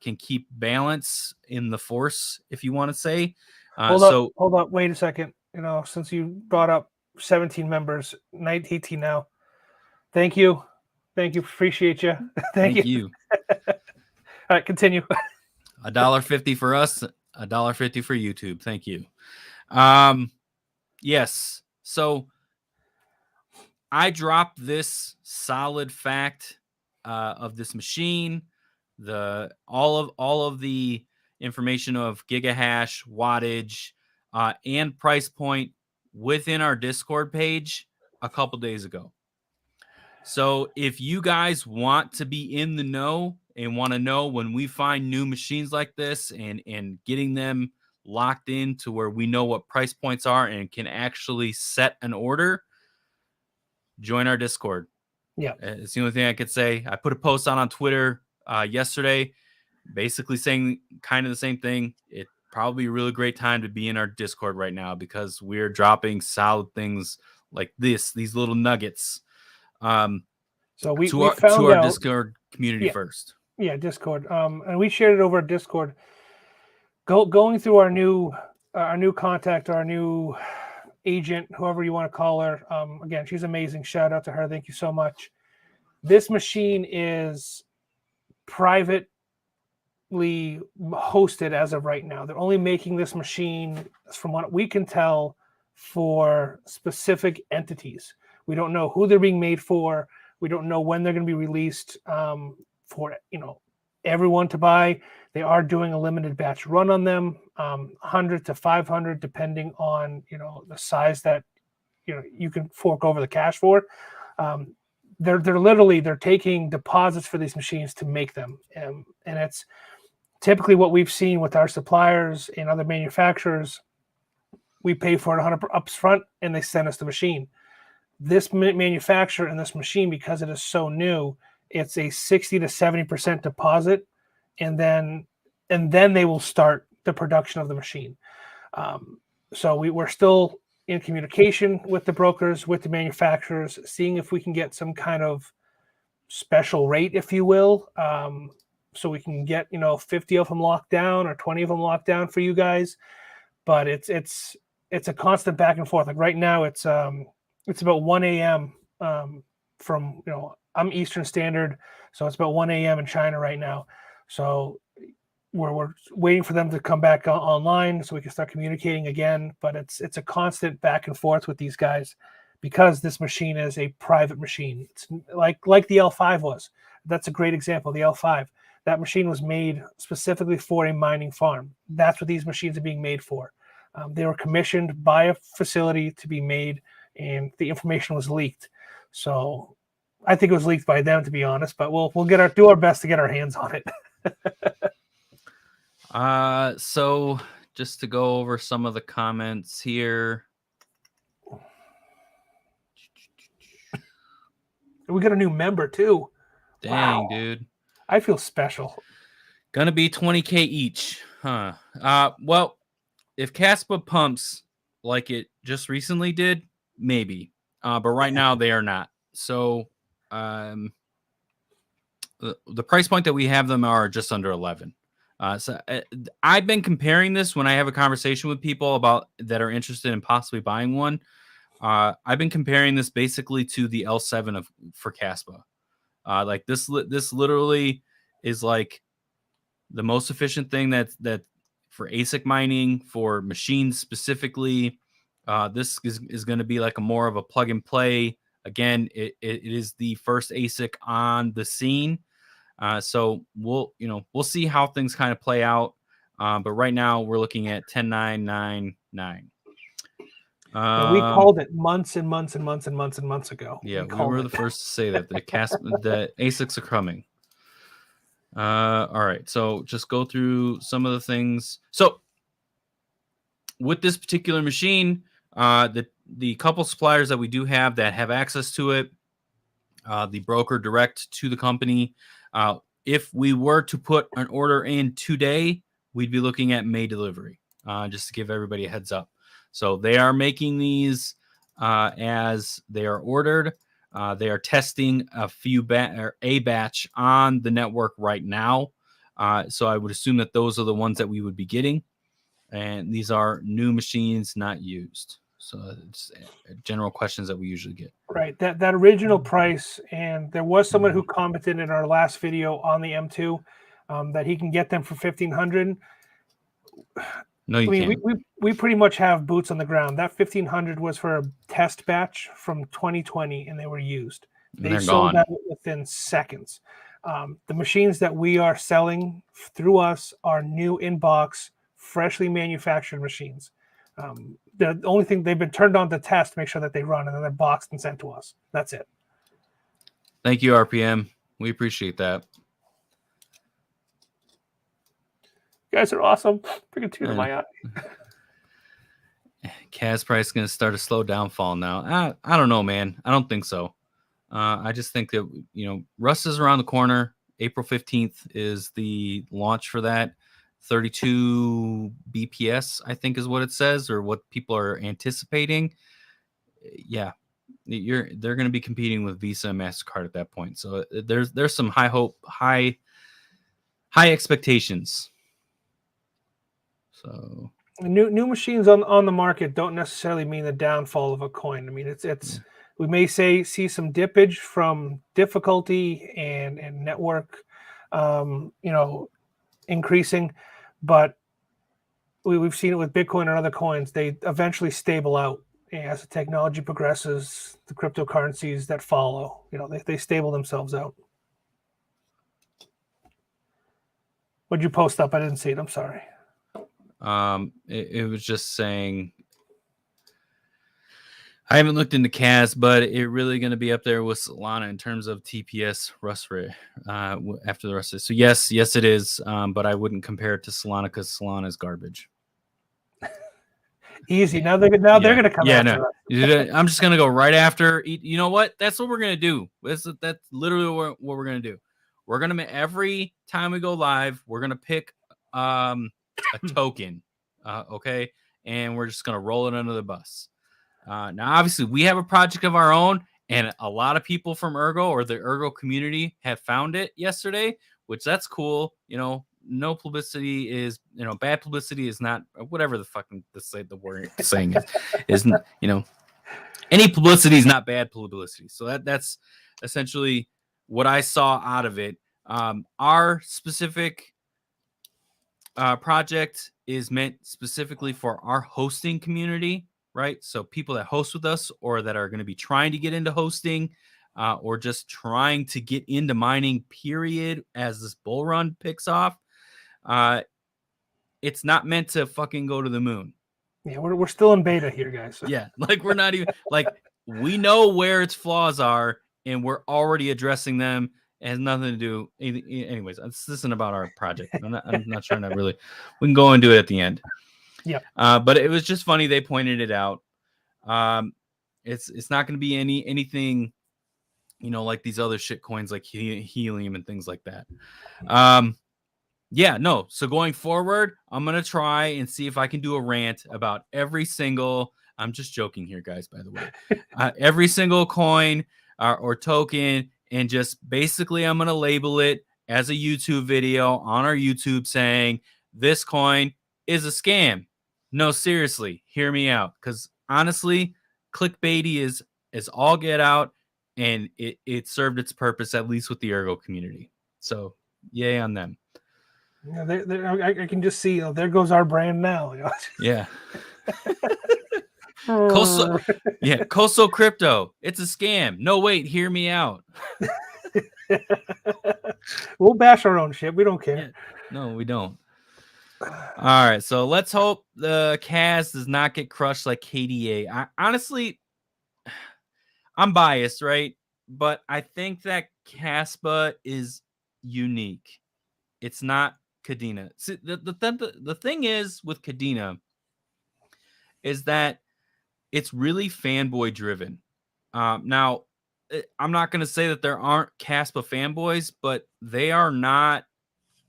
[SPEAKER 2] can keep balance in the force, if you want to say.
[SPEAKER 1] Hold up. Wait a second. Since you brought up 17 members, 18 now. Thank you. Appreciate you. Thank you. All right, continue.
[SPEAKER 2] $1.50 for us, $1.50 for YouTube. Thank you. Yes. So I dropped this solid fact of this machine, all of the information of gigahash, wattage, and price point within our Discord page a couple days ago. So if you guys want to be in the know and want to know when we find new machines like this and getting them locked in to where we know what price points are and can actually set an order, join our Discord.
[SPEAKER 1] Yeah.
[SPEAKER 2] It's the only thing I could say. I put a post on Twitter yesterday, basically saying kind of the same thing. It's probably a really great time to be in our Discord right now because we're dropping solid things like these little nuggets.
[SPEAKER 1] So we
[SPEAKER 2] found
[SPEAKER 1] our
[SPEAKER 2] Discord community first.
[SPEAKER 1] Yeah, Discord. And we shared it over at Discord. Going through our new contact, our new agent, whoever you want to call her. Again, she's amazing. Shout out to her. Thank you so much. This machine is privately hosted as of right now. They're only making this machine, from what we can tell, for specific entities. We don't know who they're being made for. We don't know when they're going to be released for everyone to buy. They are doing a limited batch run on them, 100 to 500, depending on the size that you can fork over the cash for. They're taking deposits for these machines to make them, and it's typically what we've seen with our suppliers and other manufacturers. We pay for it 100 up front, and they send us the machine. This manufacturer and this machine, because it is so new, it's a 60 to 70% deposit, and then they will start the production of the machine. So we're still in communication with the brokers, with the manufacturers, seeing if we can get some kind of special rate, if you will, so we can get 50 of them locked down or 20 of them locked down for you guys. But it's a constant back and forth. Like right now, it's about 1 a.m. From I'm Eastern Standard, so it's about 1 a.m. in China right now. So we're waiting for them to come back online so we can start communicating again. But it's a constant back and forth with these guys because this machine is a private machine. It's like the L5 was. That's a great example. The L5, that machine was made specifically for a mining farm. That's what these machines are being made for. They were commissioned by a facility to be made, and the information was leaked. So I think it was leaked by them, to be honest. But we'll do our best to get our hands on it.
[SPEAKER 2] So just to go over some of the comments here.
[SPEAKER 1] We got a new member too.
[SPEAKER 2] Dang,
[SPEAKER 1] Wow.
[SPEAKER 2] dude.
[SPEAKER 1] I feel special.
[SPEAKER 2] Gonna be 20K each, huh? Well, if Caspa pumps like it just recently did, maybe. But right now they are not. So the price point that we have them are just under 11. So I've been comparing this when I have a conversation with people about that are interested in possibly buying one. I've been comparing this basically to the L7 for Caspa. Like this literally is like the most efficient thing that for ASIC mining, for machines specifically. This is going to be like more of a plug and play. Again, it is the first ASIC on the scene. So we'll see how things kind of play out. But right now we're looking at 10,999.
[SPEAKER 1] We called it months and months and months and months and months ago.
[SPEAKER 2] Yeah, we were the first to say that the ASICs are coming. All right, so just go through some of the things. So with this particular machine, the couple suppliers that we do have that have access to it, the broker direct to the company. If we were to put an order in today, we'd be looking at May delivery, just to give everybody a heads up. So they are making these as they are ordered. They are testing a batch on the network right now. So I would assume that those are the ones that we would be getting. And these are new machines, not used. So it's general questions that we usually get.
[SPEAKER 1] Right. That original price, and there was someone who commented in our last video on the M2 that he can get them for $1,500.
[SPEAKER 2] No, you can't.
[SPEAKER 1] We pretty much have boots on the ground. That $1,500 was for a test batch from 2020, and they were used. They sold that within seconds. The machines that we are selling through us are new in-box, freshly manufactured machines. The only thing, they've been turned on to test to make sure that they run, and then they're boxed and sent to us. That's it.
[SPEAKER 2] Thank you, RPM. We appreciate that.
[SPEAKER 1] You guys are awesome. Freaking tear in my eye.
[SPEAKER 2] CAS price is going to start a slow downfall now. I don't know, man. I don't think so. I just think that, Rust is around the corner. April 15th is the launch for that. 32 BPS, I think is what it says, or what people are anticipating. Yeah, they're going to be competing with Visa and MasterCard at that point. So there's some high hope, high expectations. So
[SPEAKER 1] New machines on the market don't necessarily mean the downfall of a coin. I mean, it's we may see some dippage from difficulty and network, increasing, but we've seen it with Bitcoin and other coins. They eventually stable out as the technology progresses. The cryptocurrencies that follow, they stable themselves out. What'd you post up? I didn't see it. I'm sorry.
[SPEAKER 2] It was just saying. I haven't looked into CAS, but it really going to be up there with Solana in terms of TPS Rust rate after the rest of it. So yes, it is. But I wouldn't compare it to Solana because Solana is garbage.
[SPEAKER 1] Easy. Now they're going to come after us.
[SPEAKER 2] I'm just going to go right after. You know what? That's what we're going to do. That's literally what we're going to do. We're going to, every time we go live, we're going to pick a token. Okay. And we're just going to roll it under the bus. Now, obviously, we have a project of our own, and a lot of people from Ergo or the Ergo community have found it yesterday, which that's cool. No publicity is, bad publicity is not, whatever the fucking the word saying is, any publicity is not bad publicity. So that's essentially what I saw out of it. Our specific project is meant specifically for our hosting community. Right. So people that host with us or that are going to be trying to get into hosting or just trying to get into mining, period, as this bull run picks off. It's not meant to fucking go to the moon.
[SPEAKER 1] Yeah, we're still in beta here, guys.
[SPEAKER 2] Yeah. Like we're not even we know where its flaws are and we're already addressing them. It has nothing to do. Anyways, this isn't about our project. I'm not trying to really. We can go and do it at the end.
[SPEAKER 1] Yeah.
[SPEAKER 2] But it was just funny. They pointed it out. It's not going to be anything, like these other shit coins like helium and things like that. So going forward, I'm going to try and see if I can do a rant about every single, I'm just joking here, guys, by the way, every single coin or token. And just basically I'm going to label it as a YouTube video on our YouTube saying this coin is a scam. No, seriously, hear me out. Because honestly, clickbaity is all get out, and it served its purpose, at least with the Ergo community. So, yay on them.
[SPEAKER 1] Yeah, I can just see, there goes our brand now.
[SPEAKER 2] Yeah. Coastal Crypto. It's a scam. No, wait, hear me out.
[SPEAKER 1] We'll bash our own shit. We don't care.
[SPEAKER 2] Yeah. No, we don't. All right, so let's hope the CAS does not get crushed like KDA. Honestly, I'm biased, right? But I think that Caspa is unique. It's not Kadena. See, the thing is with Kadena is that it's really fanboy driven. Now, I'm not going to say that there aren't Caspa fanboys, but they are not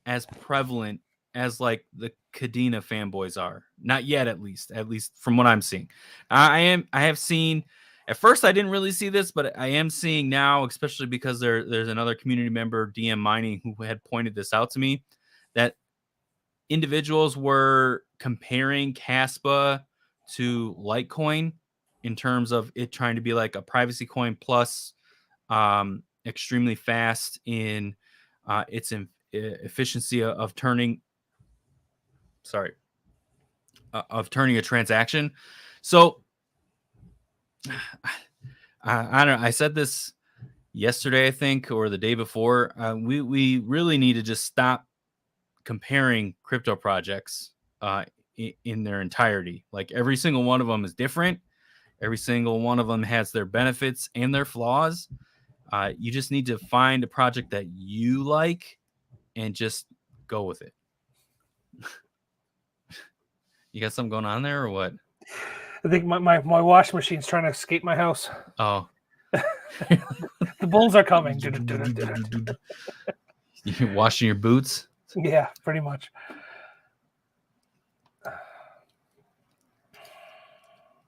[SPEAKER 2] as prevalent as like the Kadena fanboys are. Not yet, at least from what I'm seeing. I have seen, at first I didn't really see this, but I am seeing now, especially because there's another community member, DM Mining, who had pointed this out to me, that individuals were comparing Caspa to Litecoin in terms of it trying to be like a privacy coin plus extremely fast in its efficiency of turning a transaction. So I don't know. I said this yesterday, I think, or the day before. We really need to just stop comparing crypto projects in their entirety. Like every single one of them is different. Every single one of them has their benefits and their flaws. You just need to find a project that you like and just go with it. You got something going on there or what?
[SPEAKER 1] I think my washing machine's trying to escape my house.
[SPEAKER 2] Oh.
[SPEAKER 1] The bulls are coming.
[SPEAKER 2] You're washing your boots?
[SPEAKER 1] Yeah, pretty much.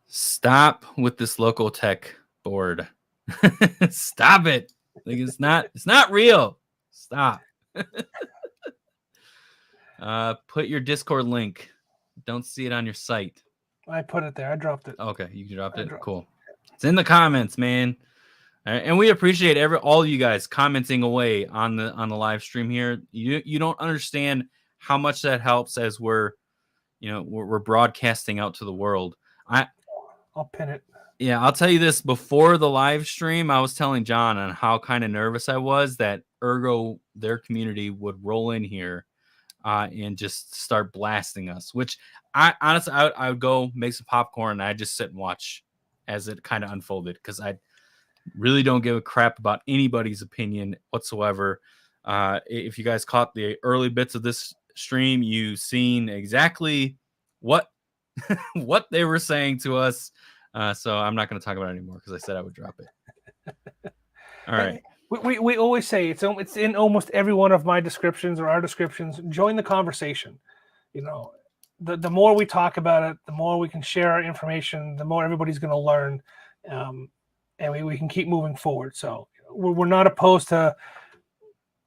[SPEAKER 2] Stop with this local tech board. Stop it. Like it's not real. Stop. Put your Discord link Don't see it on your site.
[SPEAKER 1] I put it there. I dropped it.
[SPEAKER 2] Okay, you dropped
[SPEAKER 1] I
[SPEAKER 2] it.
[SPEAKER 1] dropped
[SPEAKER 2] Cool. It's in the comments, man. And we appreciate all you guys commenting away on the live stream here. You don't understand how much that helps as we're broadcasting out to the world.
[SPEAKER 1] I'll pin it.
[SPEAKER 2] Yeah, I'll tell you this, before the live stream, I was telling John on how kind of nervous I was that Ergo, their community, would roll in here and just start blasting us, which I honestly would go make some popcorn and I'd just sit and watch as it kind of unfolded, because I really don't give a crap about anybody's opinion whatsoever. If you guys caught the early bits of this stream, you've seen exactly what what they were saying to us. So I'm not going to talk about it anymore because I said I would drop it. All right.
[SPEAKER 1] We always say it's in almost every one of my descriptions or our descriptions. Join the conversation. You know, the more we talk about it, the more we can share our information, the more everybody's going to learn, and we can keep moving forward. So we're not opposed to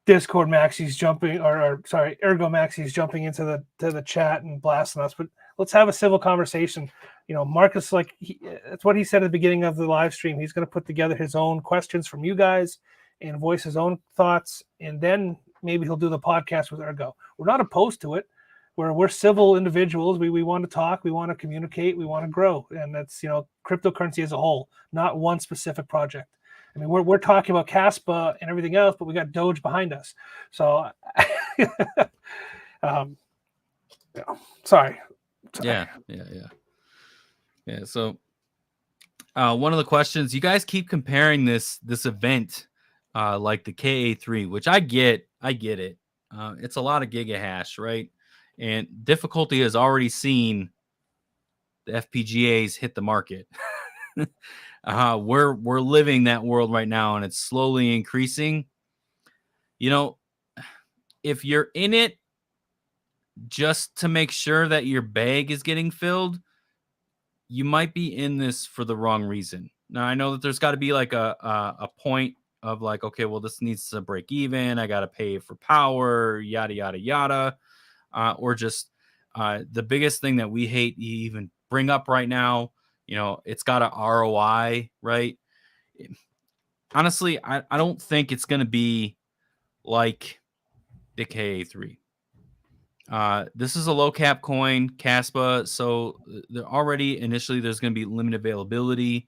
[SPEAKER 1] Discord maxis jumping, or sorry, Ergo maxis jumping into the chat and blasting us, but let's have a civil conversation. You know, Marcus, that's what he said at the beginning of the live stream. He's going to put together his own questions from you guys and voice his own thoughts, and then maybe he'll do the podcast with Ergo. We're not opposed to it. We're civil individuals. We want to talk, we want to communicate, we want to grow, and that's, you know, cryptocurrency as a whole, not one specific project. I mean, we're talking about Caspa and everything else, but we got DOGE behind us. So, sorry.
[SPEAKER 2] Yeah. So, one of the questions, you guys keep comparing this event, like the KA3, which I get it. It's a lot of giga hash, right? And difficulty has already seen the FPGAs hit the market. We're living that world right now, and it's slowly increasing. You know, if you're in it just to make sure that your bag is getting filled, you might be in this for the wrong reason. Now, I know that there's got to be like a point of like, okay, well, this needs to break even. I got to pay for power, yada, yada, yada. Or just the biggest thing that we hate to even bring up right now, you know, it's got an ROI, right? Honestly, I don't think it's going to be like the KA3. This is a low cap coin, Caspa. So initially there's going to be limited availability.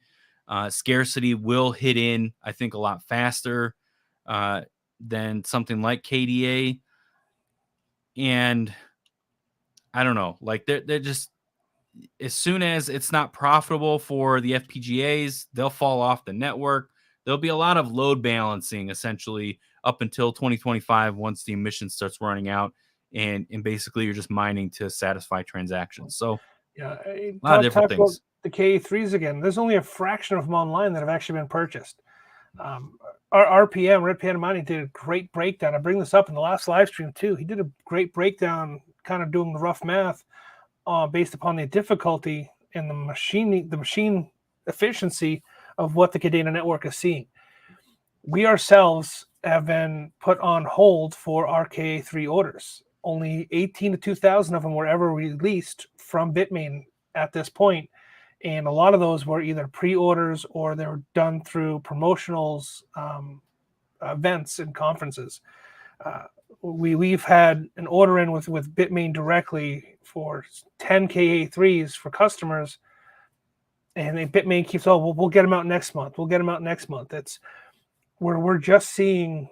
[SPEAKER 2] Scarcity will hit in, I think, a lot faster than something like KDA. And I don't know, like they're just, as soon as it's not profitable for the FPGAs, they'll fall off the network. There'll be a lot of load balancing essentially up until 2025 once the emission starts running out, and basically you're just mining to satisfy transactions. So
[SPEAKER 1] yeah,
[SPEAKER 2] a lot of different things.
[SPEAKER 1] The KA3s again, there's only a fraction of them online that have actually been purchased. Our RPM, Red Panda Mining, did a great breakdown. I bring this up in the last live stream too. He did a great breakdown, kind of doing the rough math based upon the difficulty and the machine efficiency of what the Cadena network is seeing. We ourselves have been put on hold for our KA3 orders. Only 18 to 2,000 of them were ever released from Bitmain at this point. And a lot of those were either pre-orders or they were done through promotionals, events and conferences. We've had an order in with Bitmain directly for 10 KA3s for customers, and Bitmain keeps, we'll get them out next month. We'll get them out next month. We're just seeing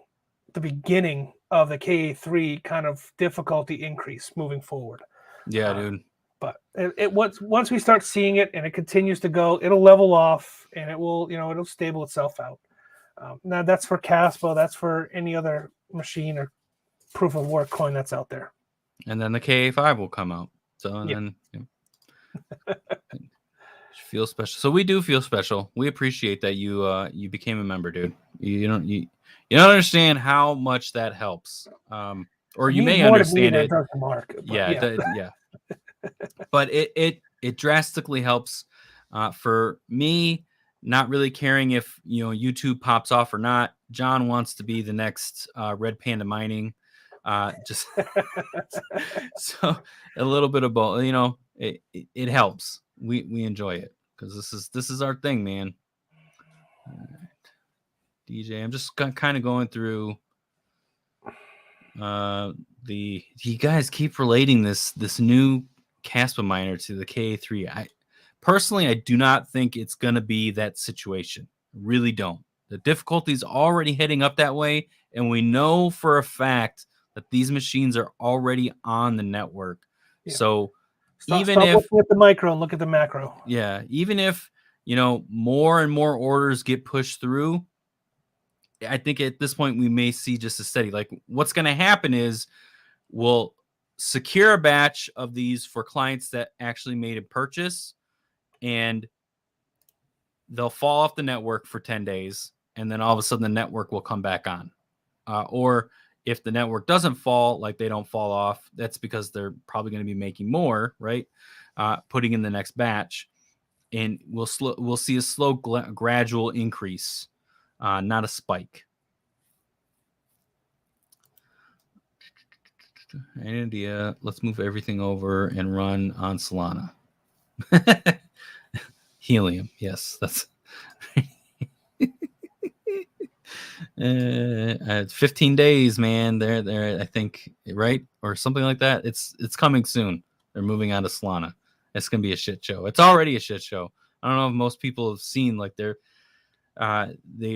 [SPEAKER 1] the beginning of the KA3 kind of difficulty increase moving forward.
[SPEAKER 2] Yeah, dude.
[SPEAKER 1] But once we start seeing it and it continues to go, it'll level off and it will, it'll stable itself out. Now that's for Caspa, that's for any other machine or proof of work coin that's out there.
[SPEAKER 2] And then the KA5 will come out. So then feel special. So we do feel special. We appreciate that you became a member, dude. You don't understand how much that helps. Or you may understand it.
[SPEAKER 1] Mark,
[SPEAKER 2] yeah. But it drastically helps for me, not really caring if YouTube pops off or not. John wants to be the next Red Panda Mining. Just so a little bit of both. it helps. We enjoy it because this is our thing, man. All right. DJ, I'm just kind of going through you guys keep relating this new Caspa miner to the K3. I personally do not think it's gonna be that situation. Really don't. The difficulty's already heading up that way, and we know for a fact that these machines are already on the network. Yeah. So
[SPEAKER 1] stop looking at the micro and look at the macro.
[SPEAKER 2] Yeah, even if more and more orders get pushed through, I think at this point we may see just a steady. Like what's going to happen is we'll secure a batch of these for clients that actually made a purchase, and they'll fall off the network for 10 days, and then all of a sudden the network will come back on. Or if the network doesn't fall, like they don't fall off, that's because they're probably going to be making more, right? Putting in the next batch, and we'll see a slow, gradual increase, not a spike. Idea. Let's move everything over and run on Solana. Helium, yes, that's 15 days, man. They're I think, right, or something like that. It's coming soon. They're moving on to Solana. It's gonna be a shit show. It's already a shit show. I don't know if most people have seen like the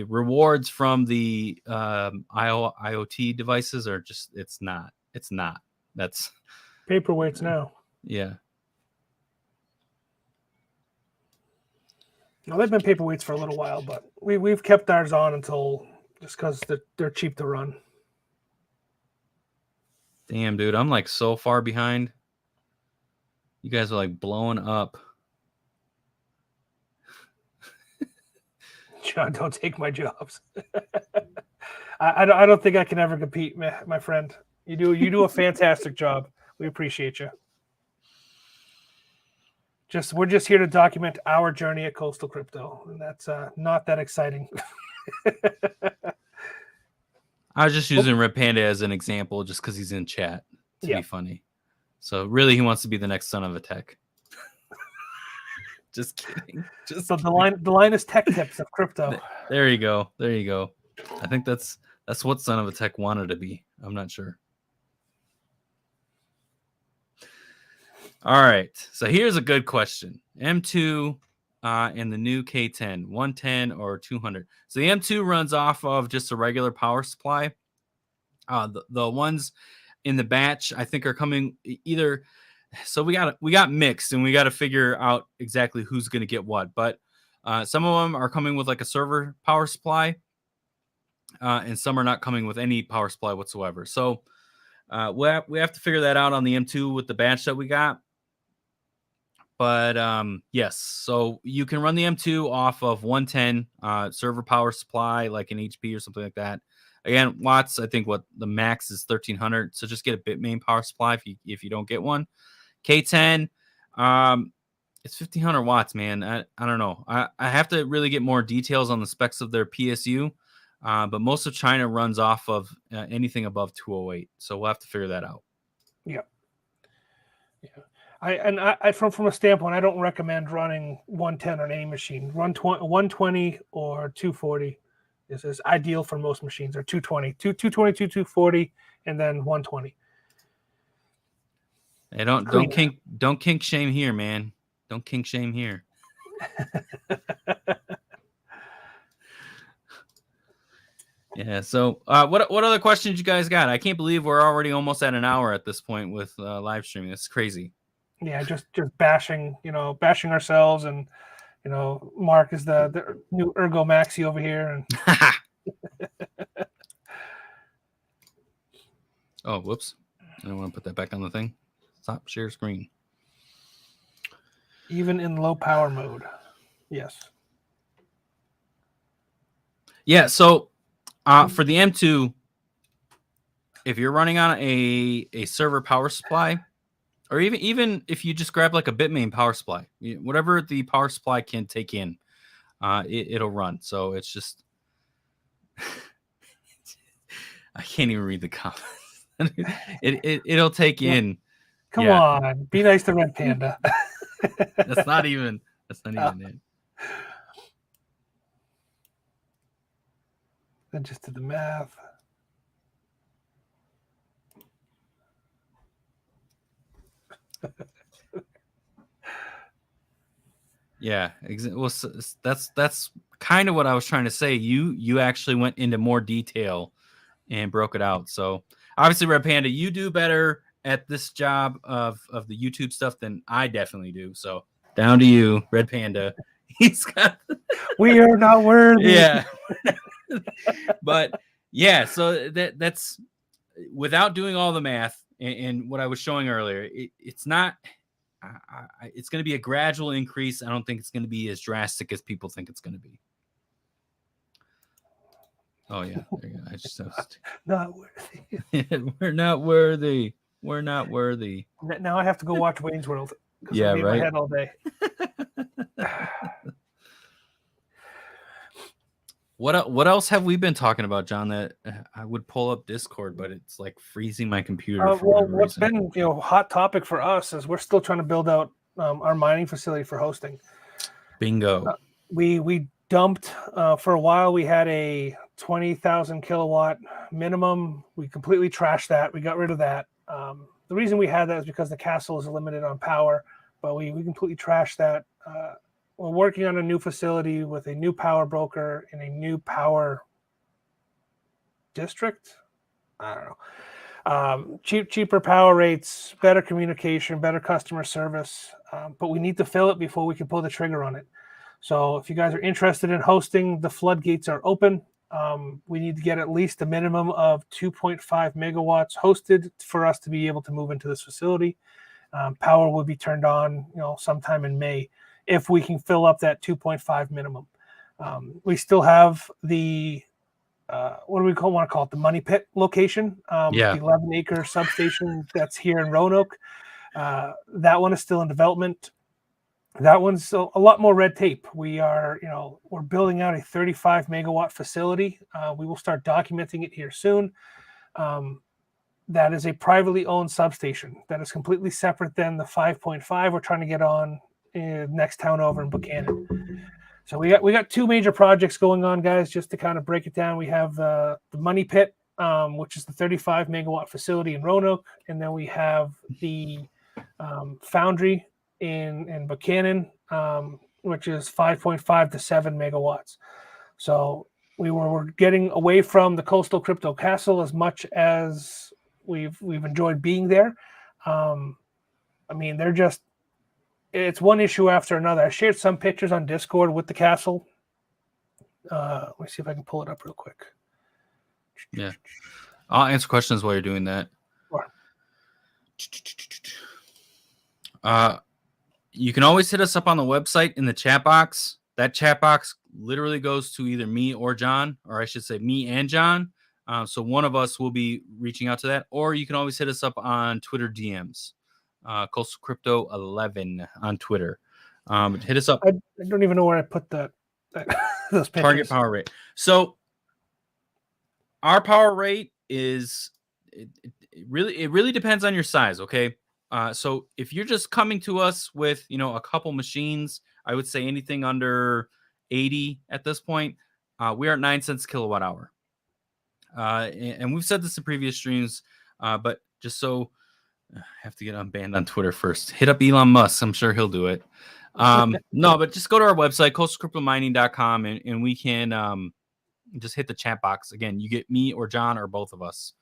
[SPEAKER 2] rewards from the IoT devices are just it's not. That's
[SPEAKER 1] paperweights now.
[SPEAKER 2] Yeah.
[SPEAKER 1] No, they've been paperweights for a little while, but we've kept ours on until just because they're cheap to run.
[SPEAKER 2] Damn, dude, I'm like so far behind. You guys are like blowing up.
[SPEAKER 1] John, don't take my jobs. I don't think I can ever compete, my friend. You do a fantastic job. We appreciate you. We're just here to document our journey at Coastal Crypto, and that's not that exciting.
[SPEAKER 2] I was just using Red Panda as an example, just because he's in chat to be funny. So really, he wants to be the next son of a tech. Just kidding.
[SPEAKER 1] So the line is tech tips of crypto.
[SPEAKER 2] There you go. I think that's what son of a tech wanted to be. I'm not sure. All right. So here's a good question. M2 and the new K10, 110 or 200. So the M2 runs off of just a regular power supply. The ones in the batch, I think, are coming either. So we got mixed, and we got to figure out exactly who's going to get what. But some of them are coming with like a server power supply, and some are not coming with any power supply whatsoever. So we have to figure that out on the M2 with the batch that we got. But yes, so you can run the M2 off of 110 server power supply, like an HP or something like that. Again, watts, I think what the max is 1300. So just get a Bitmain power supply if you don't get one. K10, it's 1500 watts, man. I don't know. I have to really get more details on the specs of their PSU. But most of China runs off of anything above 208. So we'll have to figure that out.
[SPEAKER 1] Yeah. I from a standpoint, I don't recommend running 110 on any machine. Run 120 or 240 is ideal for most machines, or 220, 240, and then 120.
[SPEAKER 2] Hey, don't kink shame here, man. Don't kink shame here. Yeah. So, what other questions you guys got? I can't believe we're already almost at an hour at this point with live streaming. It's crazy.
[SPEAKER 1] Yeah, just bashing ourselves, and Mark is the new Ergo Maxi over here, and
[SPEAKER 2] oh, whoops! I don't want to put that back on the thing. Stop share screen.
[SPEAKER 1] Even in low power mode, yes.
[SPEAKER 2] Yeah. So, for the M2, if you're running on a server power supply, or even if you just grab like a Bitmain power supply, whatever the power supply can take in, it'll run. So it's just, I can't even read the comments. It'll take in
[SPEAKER 1] Come
[SPEAKER 2] Yeah.
[SPEAKER 1] on, be nice to Red Panda.
[SPEAKER 2] That's not even it.
[SPEAKER 1] I just did the math.
[SPEAKER 2] Yeah, well, that's kind of what I was trying to say. You actually went into more detail and broke it out. So obviously, Red Panda, you do better at this job of the YouTube stuff than I definitely do. So down to you, Red Panda. He's got
[SPEAKER 1] We are not worthy.
[SPEAKER 2] yeah, but yeah. So that's without doing all the math and what I was showing earlier. It's not. It's going to be a gradual increase. I don't think it's going to be as drastic as people think it's going to be. Oh yeah, there you go. I just
[SPEAKER 1] Not worthy.
[SPEAKER 2] we're not worthy. We're not worthy.
[SPEAKER 1] Now I have to go watch Wayne's World. 'Cause
[SPEAKER 2] Yeah,
[SPEAKER 1] I'll be in
[SPEAKER 2] right.
[SPEAKER 1] my head all day.
[SPEAKER 2] What else have we been talking about, John? That I would pull up Discord, but it's like freezing my computer. For
[SPEAKER 1] Well,
[SPEAKER 2] whatever
[SPEAKER 1] what's
[SPEAKER 2] reason.
[SPEAKER 1] been hot topic for us is we're still trying to build out our mining facility for hosting.
[SPEAKER 2] Bingo.
[SPEAKER 1] We dumped for a while. We had a 20,000 kilowatt minimum. We completely trashed that. We got rid of that. The reason we had that is because the castle is limited on power, but we completely trashed that. We're working on a new facility with a new power broker in a new power district. I don't know. Cheaper power rates, better communication, better customer service. But we need to fill it before we can pull the trigger on it. So if you guys are interested in hosting, the floodgates are open. We need to get at least a minimum of 2.5 megawatts hosted for us to be able to move into this facility. Power will be turned on, sometime in May if we can fill up that 2.5 minimum. We still have the what do we want to call it? The money pit location.
[SPEAKER 2] Yeah.
[SPEAKER 1] The 11-acre substation that's here in Roanoke. That one is still in development. That one's a lot more red tape. We're building out a 35 megawatt facility. We will start documenting it here soon. That is a privately owned substation that is completely separate than the 5.5 we're trying to get on in next town over in Buchanan. So we got two major projects going on, guys. Just to kind of break it down, we have the money pit, which is the 35 megawatt facility in Roanoke, and then we have the foundry in Buchanan, which is 5.5 to 7 megawatts. So we're getting away from the coastal crypto castle as much as we've enjoyed being there. It's one issue after another. I shared some pictures on Discord with the castle. Let me see if I can pull it up real quick.
[SPEAKER 2] Yeah. I'll answer questions while you're doing that.
[SPEAKER 1] Sure.
[SPEAKER 2] You can always hit us up on the website in the chat box. That chat box literally goes to either me or John, or I should say me and John. So one of us will be reaching out to that, or you can always hit us up on Twitter DMs. Coastal Crypto 11 on Twitter. Hit us up.
[SPEAKER 1] I don't even know where I put that those pictures.
[SPEAKER 2] Target power rate. So our power rate is it really depends on your size. Okay. So if you're just coming to us with a couple machines, I would say anything under 80 at this point. We are at 9 cents kilowatt hour. And we've said this in previous streams, but just so I have to get unbanned on Twitter first. Hit up Elon Musk. I'm sure he'll do it. No, but just go to our website, coastalcryptomining.com, and we can just hit the chat box. Again, you get me or John or both of us.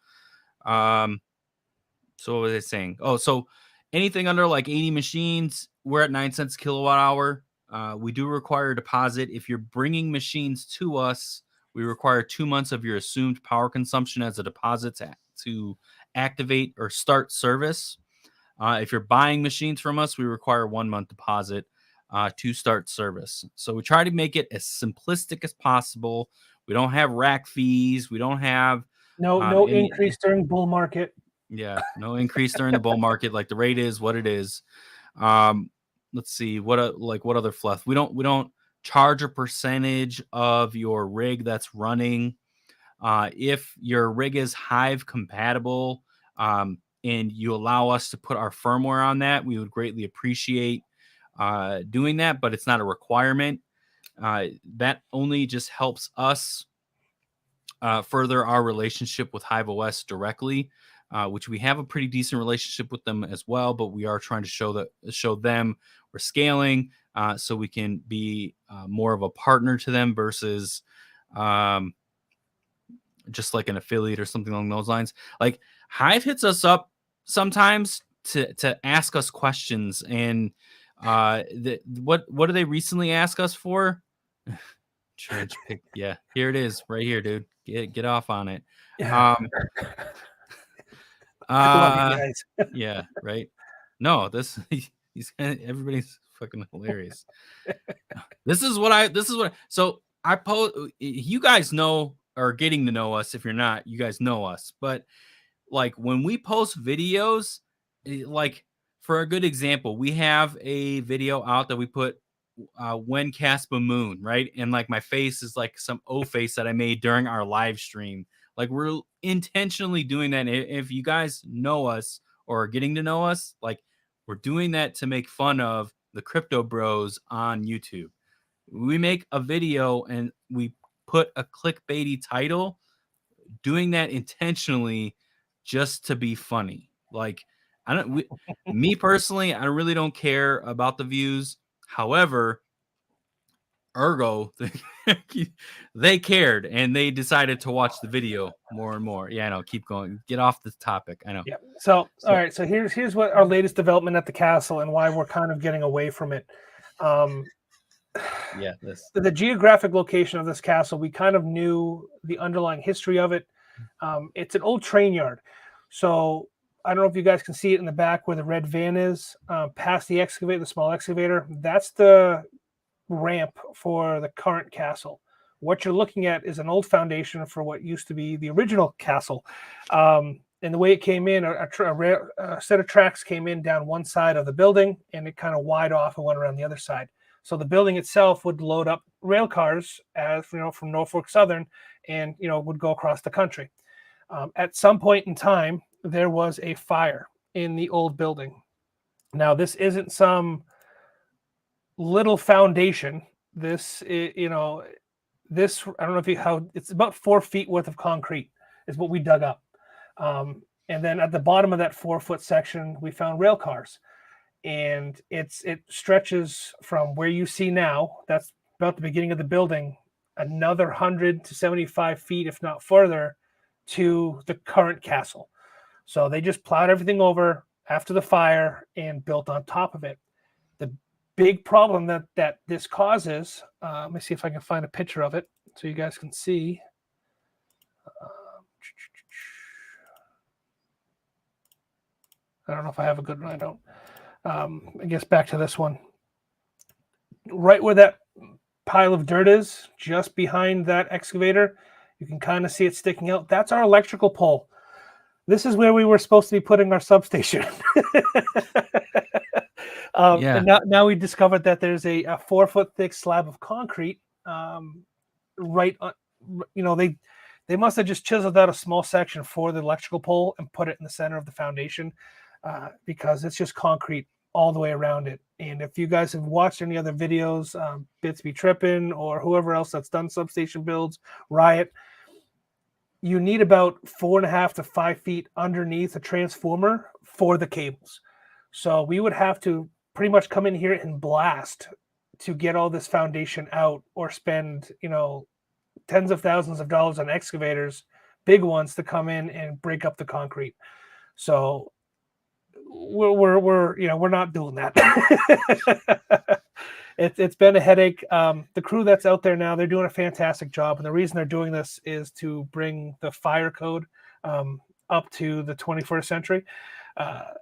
[SPEAKER 2] So what was I saying? Oh, so anything under like 80 machines, we're at 9 cents kilowatt hour. We do require a deposit. If you're bringing machines to us, we require 2 months of your assumed power consumption as a deposit to activate or start service. If you're buying machines from us, we require 1 month deposit to start service. So we try to make it as simplistic as possible. We don't have rack fees. We don't have
[SPEAKER 1] no increase during bull market.
[SPEAKER 2] Yeah, no increase during the bull market. Like the rate is what it is. Let's see what other fluff. We don't charge a percentage of your rig that's running. If your rig is Hive compatible, and you allow us to put our firmware on that, we would greatly appreciate doing that, but it's not a requirement. That only just helps us further our relationship with Hive OS directly, which we have a pretty decent relationship with them as well, but we are trying to show them we're scaling so we can be more of a partner to them versus just like an affiliate or something along those lines. Like Hive hits us up sometimes to ask us questions, and what do they recently ask us for? Trench pick. Yeah, here it is, right here, dude. Get off on it.
[SPEAKER 1] Yeah. I love you guys.
[SPEAKER 2] Yeah, right. No, everybody's fucking hilarious. This is what so I post. You guys know, or getting to know us. If you're not, you guys know us. But like when we post videos, like for a good example, we have a video out that we put when Caspa Moon, right? And like my face is like some O face that I made during our live stream. Like we're intentionally doing that. If you guys know us or are getting to know us, like we're doing that to make fun of the crypto bros on YouTube. We make a video and we put a clickbaity title, doing that intentionally just to be funny. Like me personally, I really don't care about the views. However, ergo, they cared and they decided to watch the video more and more. Yeah, I know. Keep going. Get off this topic. I know.
[SPEAKER 1] Yeah. So all right. So here's what our latest development at the castle and why we're kind of getting away from it.
[SPEAKER 2] Yeah.
[SPEAKER 1] The geographic location of this castle, we kind of knew the underlying history of it. It's an old train yard. So I don't know if you guys can see it in the back where the red van is, past the excavator, the small excavator. That's the ramp for the current castle. What you're looking at is an old foundation for what used to be the original castle. And the way it came in, a set of tracks came in down one side of the building, and it kind of wide off and went around the other side. So the building itself would load up rail cars, as you know, from Norfolk Southern, and would go across the country. At some point in time, there was a fire in the old building. Now, this isn't some little foundation. This, I don't know how it's about 4 feet worth of concrete is what we dug up. And then at the bottom of that 4-foot section, we found rail cars. And it stretches from where you see now, that's about the beginning of the building, another 100 to 75 feet, if not further, to the current castle. So they just plowed everything over after the fire and built on top of it. The big problem that this causes, let me see if I can find a picture of it so you guys can see. I don't know if I have a good one. I don't. I guess back to this one. Right where that pile of dirt is, just behind that excavator, you can kind of see it sticking out. That's our electrical pole. This is where we were supposed to be putting our substation. And now we discovered that there's a 4-foot thick slab of concrete right on, they must have just chiseled out a small section for the electrical pole and put it in the center of the foundation because it's just concrete all the way around it. And if you guys have watched any other videos, Bits Be Trippin' or whoever else that's done substation builds, Riot, you need about 4.5 to 5 feet underneath a transformer for the cables. So we would have to pretty much come in here and blast to get all this foundation out, or spend, tens of thousands of dollars on excavators, big ones, to come in and break up the concrete. So we're not doing that. It's been a headache. The crew that's out there now, they're doing a fantastic job. And the reason they're doing this is to bring the fire code up to the 21st century,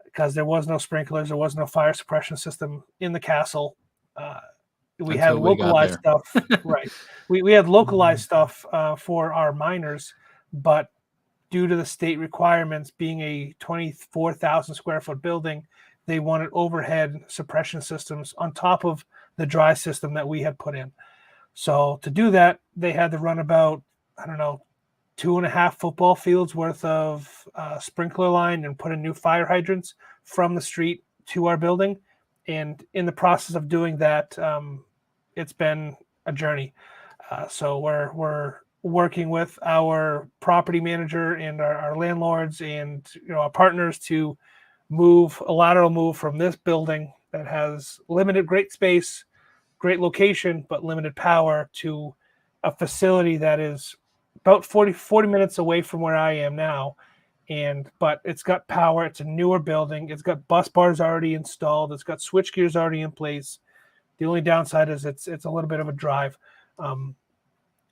[SPEAKER 1] because there was no sprinklers, there was no fire suppression system in the castle. We had localized stuff, right? We had localized stuff for our miners, but due to the state requirements being a 24,000 square foot building, they wanted overhead suppression systems on top of the dry system that we had put in. So to do that, they had to run about, 2.5 football fields worth of sprinkler line and put in new fire hydrants from the street to our building. And in the process of doing that, it's been a journey. So we're working with our property manager and our landlords and our partners to move a lateral move from this building that has limited great space, great location, but limited power to a facility that is about 40 minutes away from where I am now. But it's got power. It's a newer building. It's got bus bars already installed. It's got switch gears already in place. The only downside is it's a little bit of a drive.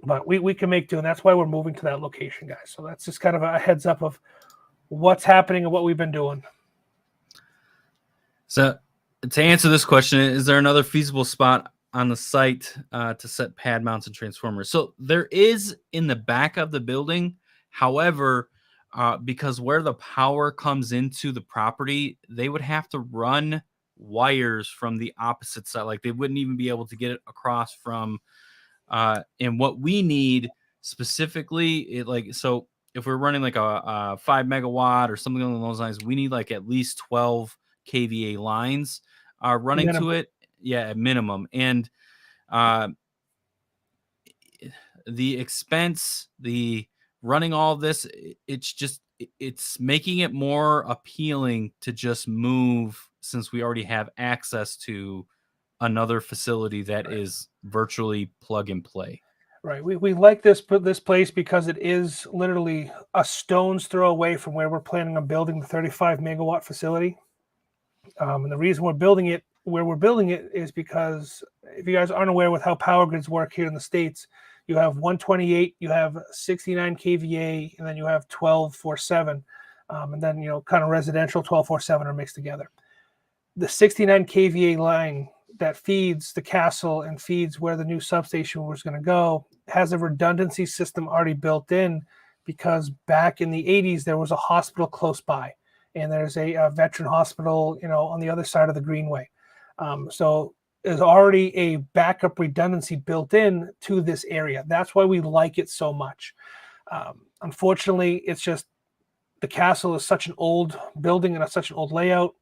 [SPEAKER 1] But we can make do, and that's why we're moving to that location, guys. So that's just kind of a heads up of what's happening and what we've been doing.
[SPEAKER 2] So to answer this question, is there another feasible spot on the site to set pad mounts and transformers? So there is in the back of the building. However, because where the power comes into the property, they would have to run wires from the opposite side. Like they wouldn't even be able to get it across from. And what we need specifically, so if we're running like a 5 megawatt or something along those lines, we need like at least 12 kVA lines running
[SPEAKER 1] Minimum.
[SPEAKER 2] to it. Yeah, at minimum. And the expense, the running all of this, it's making it more appealing to just move, since we already have access to another facility that is virtually plug and play.
[SPEAKER 1] Right. We like this place because it is literally a stone's throw away from where we're planning on building the 35 megawatt facility. And the reason we're building it where we're building it is because, if you guys aren't aware with how power grids work here in the States, you have 128, you have 69 kVA, and then you have 12/47, and then kind of residential 12/47 are mixed together. The 69 kVA line that feeds the castle and feeds where the new substation was going to go has a redundancy system already built in, because back in the 80s there was a hospital close by, and there's a veteran hospital on the other side of the greenway. So there's already a backup redundancy built in to this area. That's why we like it so much. Unfortunately, it's just the castle is such an old building and such an old layout.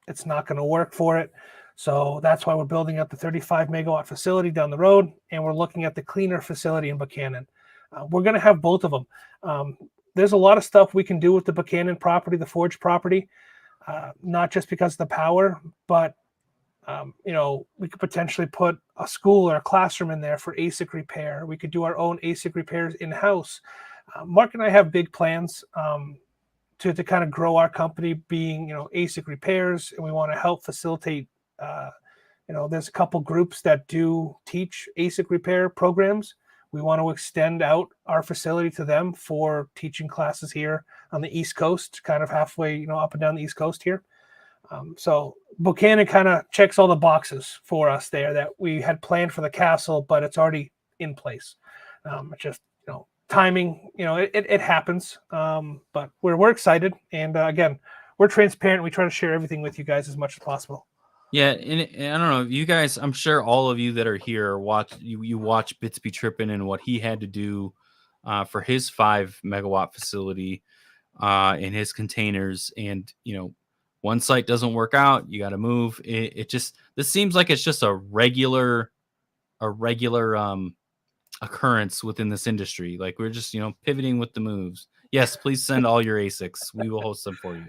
[SPEAKER 1] It's not going to work for it. So that's why we're building up the 35 megawatt facility down the road, and we're looking at the cleaner facility in Buchanan. We're going to have both of them. There's a lot of stuff we can do with the Buchanan property, the Forge property, not just because of the power, but we could potentially put a school or a classroom in there for ASIC repair. We could do our own ASIC repairs in-house. Mark and I have big plans to kind of grow our company being, ASIC repairs, and we want to help facilitate. There's a couple groups that do teach ASIC repair programs. We want to extend out our facility to them for teaching classes here on the East Coast, kind of halfway, up and down the East Coast here. So Buchanan kind of checks all the boxes for us there that we had planned for the castle, but it's already in place. It's just, timing, it happens. But we're excited. And again, we're transparent. We try to share everything with you guys as much as possible.
[SPEAKER 2] Yeah, and I don't know, you guys, I'm sure all of you that are here you watch Bitsby Trippin' and what he had to do for his 5 megawatt facility in his containers. And, one site doesn't work out, you got to move. This seems like it's just a regular occurrence within this industry. Like we're just, pivoting with the moves. Yes, please send all your ASICs. We will host them for you.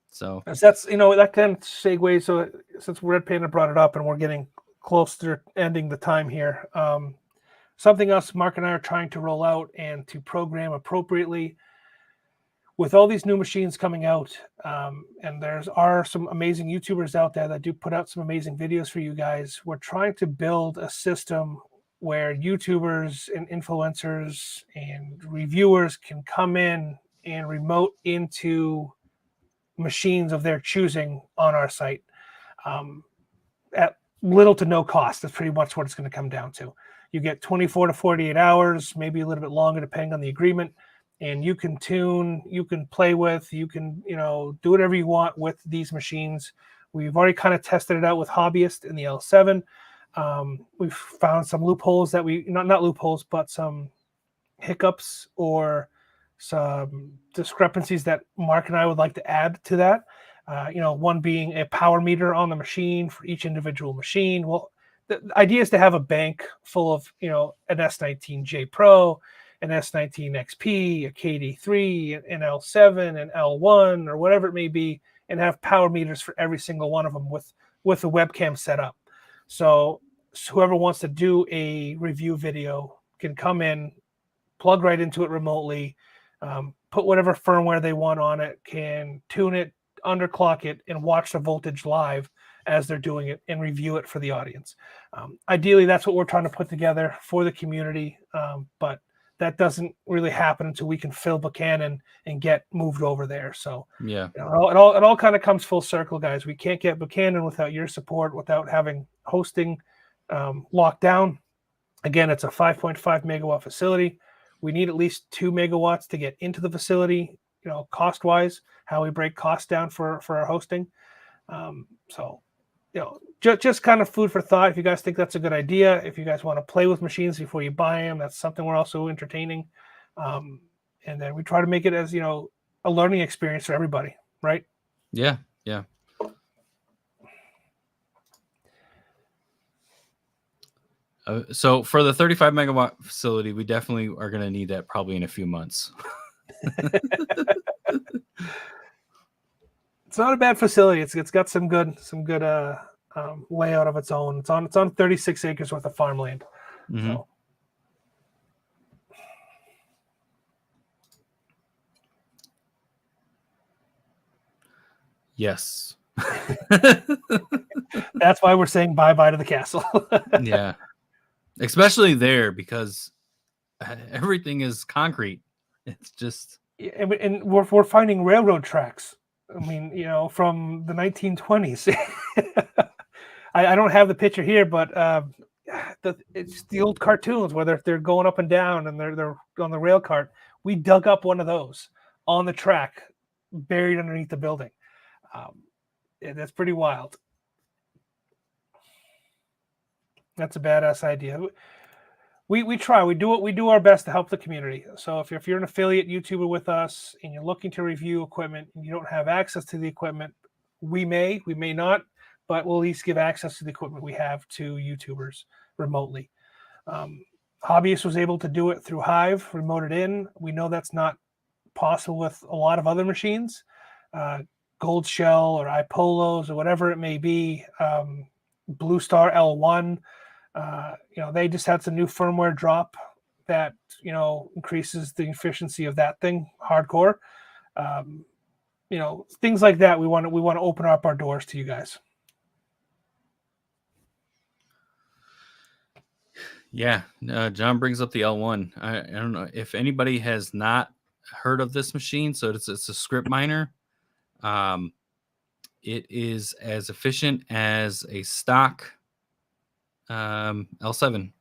[SPEAKER 2] So
[SPEAKER 1] that's that kind of segues. So since Red Panda brought it up and we're getting close to ending the time here, something else Mark and I are trying to roll out and to program appropriately with all these new machines coming out. And are some amazing YouTubers out there that do put out some amazing videos for you guys. We're trying to build a system where YouTubers and influencers and reviewers can come in and remote into machines of their choosing on our site at little to no cost. That's pretty much what it's going to come down to. You get 24 to 48 hours, maybe a little bit longer depending on the agreement, and you can tune, you can play with, you can do whatever you want with these machines. We've already kind of tested it out with Hobbyist in the L7. We've found some loopholes that not loopholes, but some hiccups or some discrepancies that Mark and I would like to add to that. One being a power meter on the machine for each individual machine. Well, the idea is to have a bank full of, an S19J Pro, an S19 XP, a KD3, an L7, an L1, or whatever it may be, and have power meters for every single one of them with a webcam set up. So whoever wants to do a review video can come in, plug right into it remotely, put whatever firmware they want on it, can tune it, underclock it, and watch the voltage live as they're doing it and review it for the audience. Ideally, that's what we're trying to put together for the community, but that doesn't really happen until we can fill Buchanan and get moved over there. So
[SPEAKER 2] Yeah.
[SPEAKER 1] it all kind of comes full circle, guys. We can't get Buchanan without your support, without having hosting locked down. Again, it's a 5.5 megawatt facility. We need at least 2 megawatts to get into the facility, cost wise, how we break costs down for our hosting. Just kind of food for thought. If you guys think that's a good idea, if you guys want to play with machines before you buy them, that's something we're also entertaining. And then we try to make it as, a learning experience for everybody, right?
[SPEAKER 2] Yeah. Yeah. So for the 35 megawatt facility, we definitely are going to need that probably in a few months.
[SPEAKER 1] It's not a bad facility. It's got some good layout of its own. It's on 36 acres worth of farmland.
[SPEAKER 2] Mm-hmm.
[SPEAKER 1] So.
[SPEAKER 2] Yes.
[SPEAKER 1] That's why we're saying bye-bye to the castle.
[SPEAKER 2] Yeah. Especially there, because everything is concrete. It's just...
[SPEAKER 1] And we're finding railroad tracks. I mean, from the 1920s. I don't have the picture here, but it's the old cartoons where they're going up and down and they're on the rail cart. We dug up one of those on the track, buried underneath the building. That's pretty wild. That's a badass idea. We try. We do our best to help the community. So if you're an affiliate YouTuber with us and you're looking to review equipment and you don't have access to the equipment, we may not, but we'll at least give access to the equipment we have to YouTubers remotely. Hobbyist was able to do it through Hive, remoted in. We know that's not possible with a lot of other machines, Gold Shell or iPolos or whatever it may be. Blue Star L1. They just had some new firmware drop that, increases the efficiency of that thing hardcore. Things like that. We want to open up our doors to you guys.
[SPEAKER 2] Yeah. John brings up the L1. I don't know if anybody has not heard of this machine. So it's a script miner. It is as efficient as a stock L7.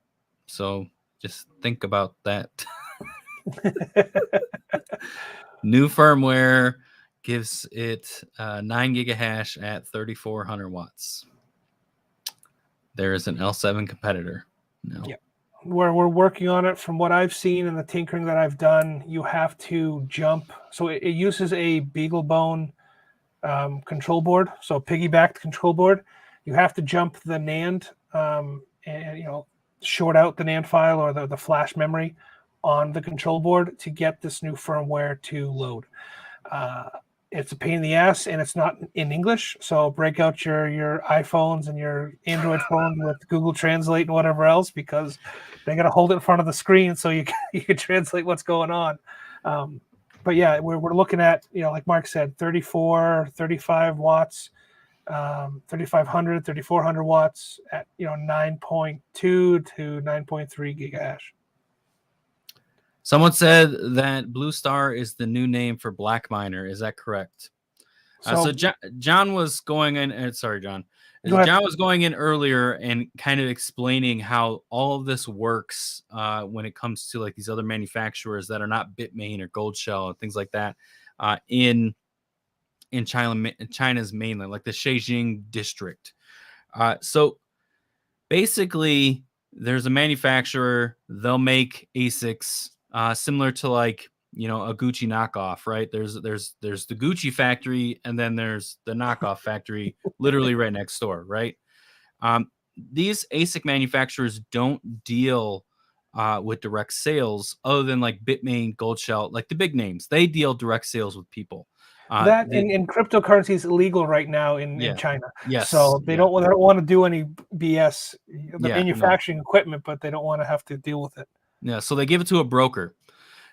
[SPEAKER 2] So just think about that. New firmware gives it 9 gigahash at 3,400 watts. There is an L7 competitor. No.
[SPEAKER 1] Yeah. We're working on it. From what I've seen and the tinkering that I've done, you have to jump. So it uses a BeagleBone control board, so piggybacked control board. You have to jump the NAND and short out the NAND file or the flash memory on the control board to get this new firmware to load. It's a pain in the ass, and it's not in English. So break out your iPhones and your Android phone with Google Translate and whatever else, because they got to hold it in front of the screen so you can translate what's going on. But yeah, we're looking at, like Mark said, 34, 35 watts, 3,500, 3,400 watts at 9.2 to 9.3 gigahash.
[SPEAKER 2] Someone said that Blue Star is the new name for Black Miner. Is that correct? So John was going in. Sorry, John. John was going in earlier and kind of explaining how all of this works when it comes to like these other manufacturers that are not Bitmain or Gold Shell and things like that in China's mainland, like the Beijing district. So basically, there's a manufacturer. They'll make ASICs. similar to like, you know, a Gucci knockoff, right? There's the Gucci factory, and then there's the knockoff factory literally right next door, right? These ASIC manufacturers don't deal with direct sales other than like Bitmain, Goldshell, like the big names. They deal direct sales with people.
[SPEAKER 1] That in cryptocurrency is illegal right now in
[SPEAKER 2] Yeah.
[SPEAKER 1] China.
[SPEAKER 2] Yes.
[SPEAKER 1] So they don't want to do any BS. The
[SPEAKER 2] Yeah,
[SPEAKER 1] manufacturing equipment, but they don't want to have to deal with it.
[SPEAKER 2] Yeah, so they give it to a broker.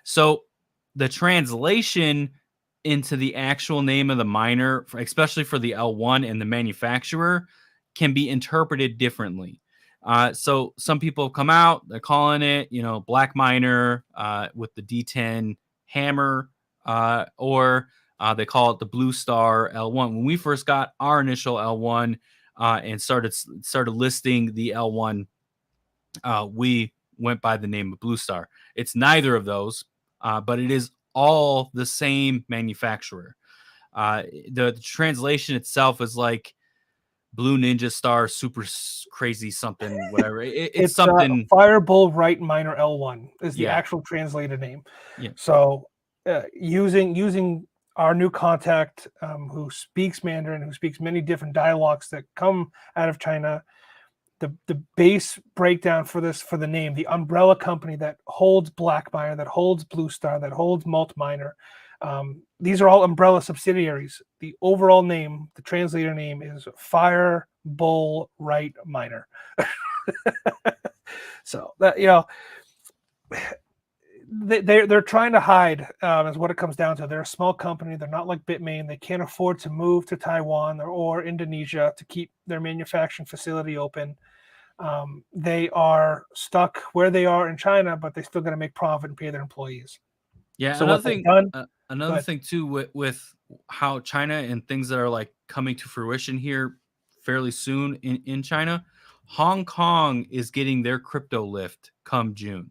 [SPEAKER 2] So the translation into the actual name of the miner, especially for the L1 and the manufacturer, can be interpreted differently. So some people have come out, they're calling it, you know, black miner with the D10 hammer, or they call it the Blue Star L1. When we first got our initial L1 and started listing the L1, we went by the name of Blue Star. It's neither of those, but it is all the same manufacturer. The translation itself is like Blue Ninja Star, super crazy something, whatever. It's something.
[SPEAKER 1] Firebull Right Miner L1 is the
[SPEAKER 2] Yeah.
[SPEAKER 1] actual translated name.
[SPEAKER 2] Yeah.
[SPEAKER 1] So using our new contact who speaks Mandarin, who speaks many different dialects that come out of China, the base breakdown for the name, the umbrella company that holds Black Miner, that holds Blue Star, that holds Malt Miner, these are all umbrella subsidiaries. The overall name, the translator name, is Fire Bull Right Miner. So that, you know, they're trying to hide, is what it comes down to. They're a small company. They're not like Bitmain. They can't afford to move to Taiwan or Indonesia to keep their manufacturing facility open. They are stuck where they are in China, but they still got to make profit and pay their employees.
[SPEAKER 2] Yeah.
[SPEAKER 1] So
[SPEAKER 2] Another thing too with how China and things that are like coming to fruition here fairly soon in China, Hong Kong is getting their crypto lift come June.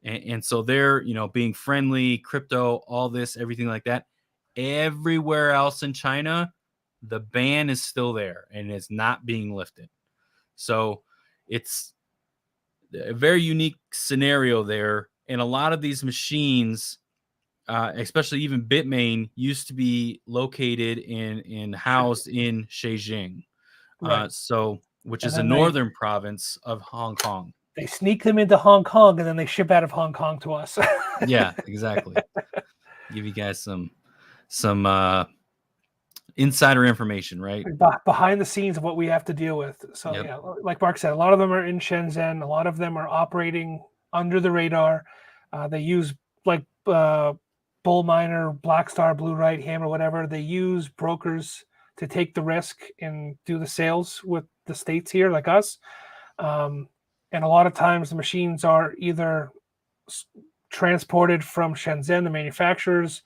[SPEAKER 2] And so they're, you know, being friendly, crypto, all this, everything like that. Everywhere else in China, the ban is still there and it's not being lifted. So it's a very unique scenario there. And a lot of these machines, especially even Bitmain, used to be located and housed in Beijing.
[SPEAKER 1] Right.
[SPEAKER 2] Which
[SPEAKER 1] And
[SPEAKER 2] is a
[SPEAKER 1] then
[SPEAKER 2] northern province of Hong Kong.
[SPEAKER 1] They sneak them into Hong Kong and then they ship out of Hong Kong to us.
[SPEAKER 2] Yeah, exactly. Give you guys some insider information, right?
[SPEAKER 1] Behind the scenes of what we have to deal with. So
[SPEAKER 2] Yep.
[SPEAKER 1] yeah, like Mark said, a lot of them are in Shenzhen. A lot of them are operating under the radar. They use like Bull Miner, Black Star, Blue Right, Hammer, whatever. They use brokers to take the risk and do the sales with the states here, like us. And a lot of times the machines are either transported from Shenzhen, the manufacturers,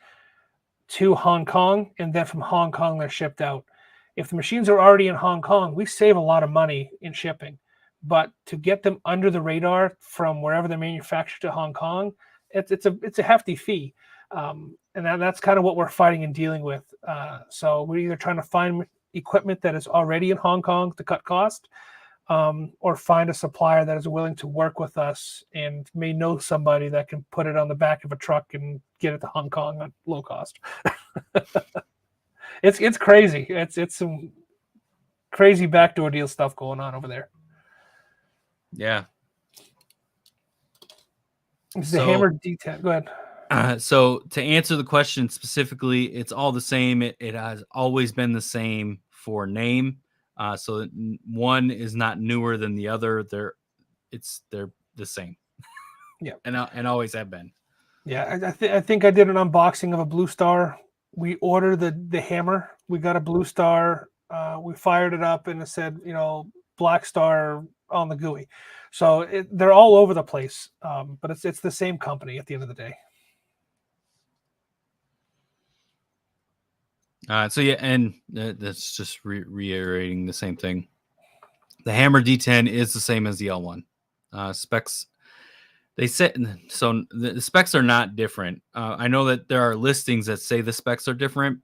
[SPEAKER 1] to Hong Kong, and then from Hong Kong they're shipped out. If the machines are already in Hong Kong, we save a lot of money in shipping. But to get them under the radar from wherever they're manufactured to Hong Kong, it's a hefty fee. And that's kind of what we're fighting and dealing with. So we're either trying to find equipment that is already in Hong Kong to cut cost, or find a supplier that is willing to work with us and may know somebody that can put it on the back of a truck and get it to Hong Kong at low cost. It's crazy. It's some crazy backdoor deal stuff going on over there.
[SPEAKER 2] Yeah.
[SPEAKER 1] It's the Hammer D10. Go ahead.
[SPEAKER 2] So to answer the question specifically, it's all the same. It has always been the same for name. So one is not newer than the other. They're the same.
[SPEAKER 1] Yeah,
[SPEAKER 2] and always have been.
[SPEAKER 1] Yeah, I think I did an unboxing of a Blue Star. We ordered the hammer. We got a Blue Star. We fired it up and it said, you know, Black Star on the GUI. So they're all over the place. But it's the same company at the end of the day.
[SPEAKER 2] So yeah, and that's just reiterating the same thing. The Hammer D10 is the same as the L1. Specs, they said, so the specs are not different. I know that there are listings that say the specs are different,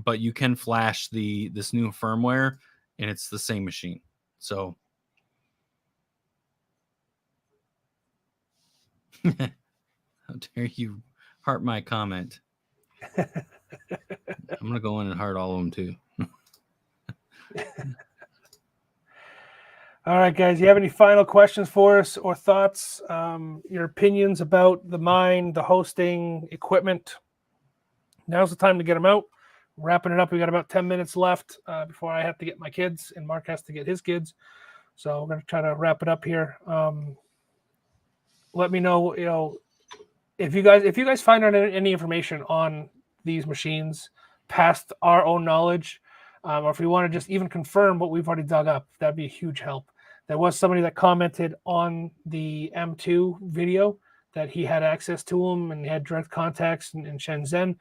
[SPEAKER 2] but you can flash this new firmware, and it's the same machine. So How dare you heart my comment? I'm gonna go in and heart all of them too.
[SPEAKER 1] All right, guys. You have any final questions for us or thoughts? Your opinions about the mine, the hosting, equipment? Now's the time to get them out. Wrapping it up. We got about 10 minutes left before I have to get my kids, and Mark has to get his kids. So we're gonna try to wrap it up here. Let me know, if you guys find out any information on these machines past our own knowledge, or if you want to just even confirm what we've already dug up, that'd be a huge help. There was somebody that commented on the M2 video that he had access to them and had direct contacts in Shenzhen.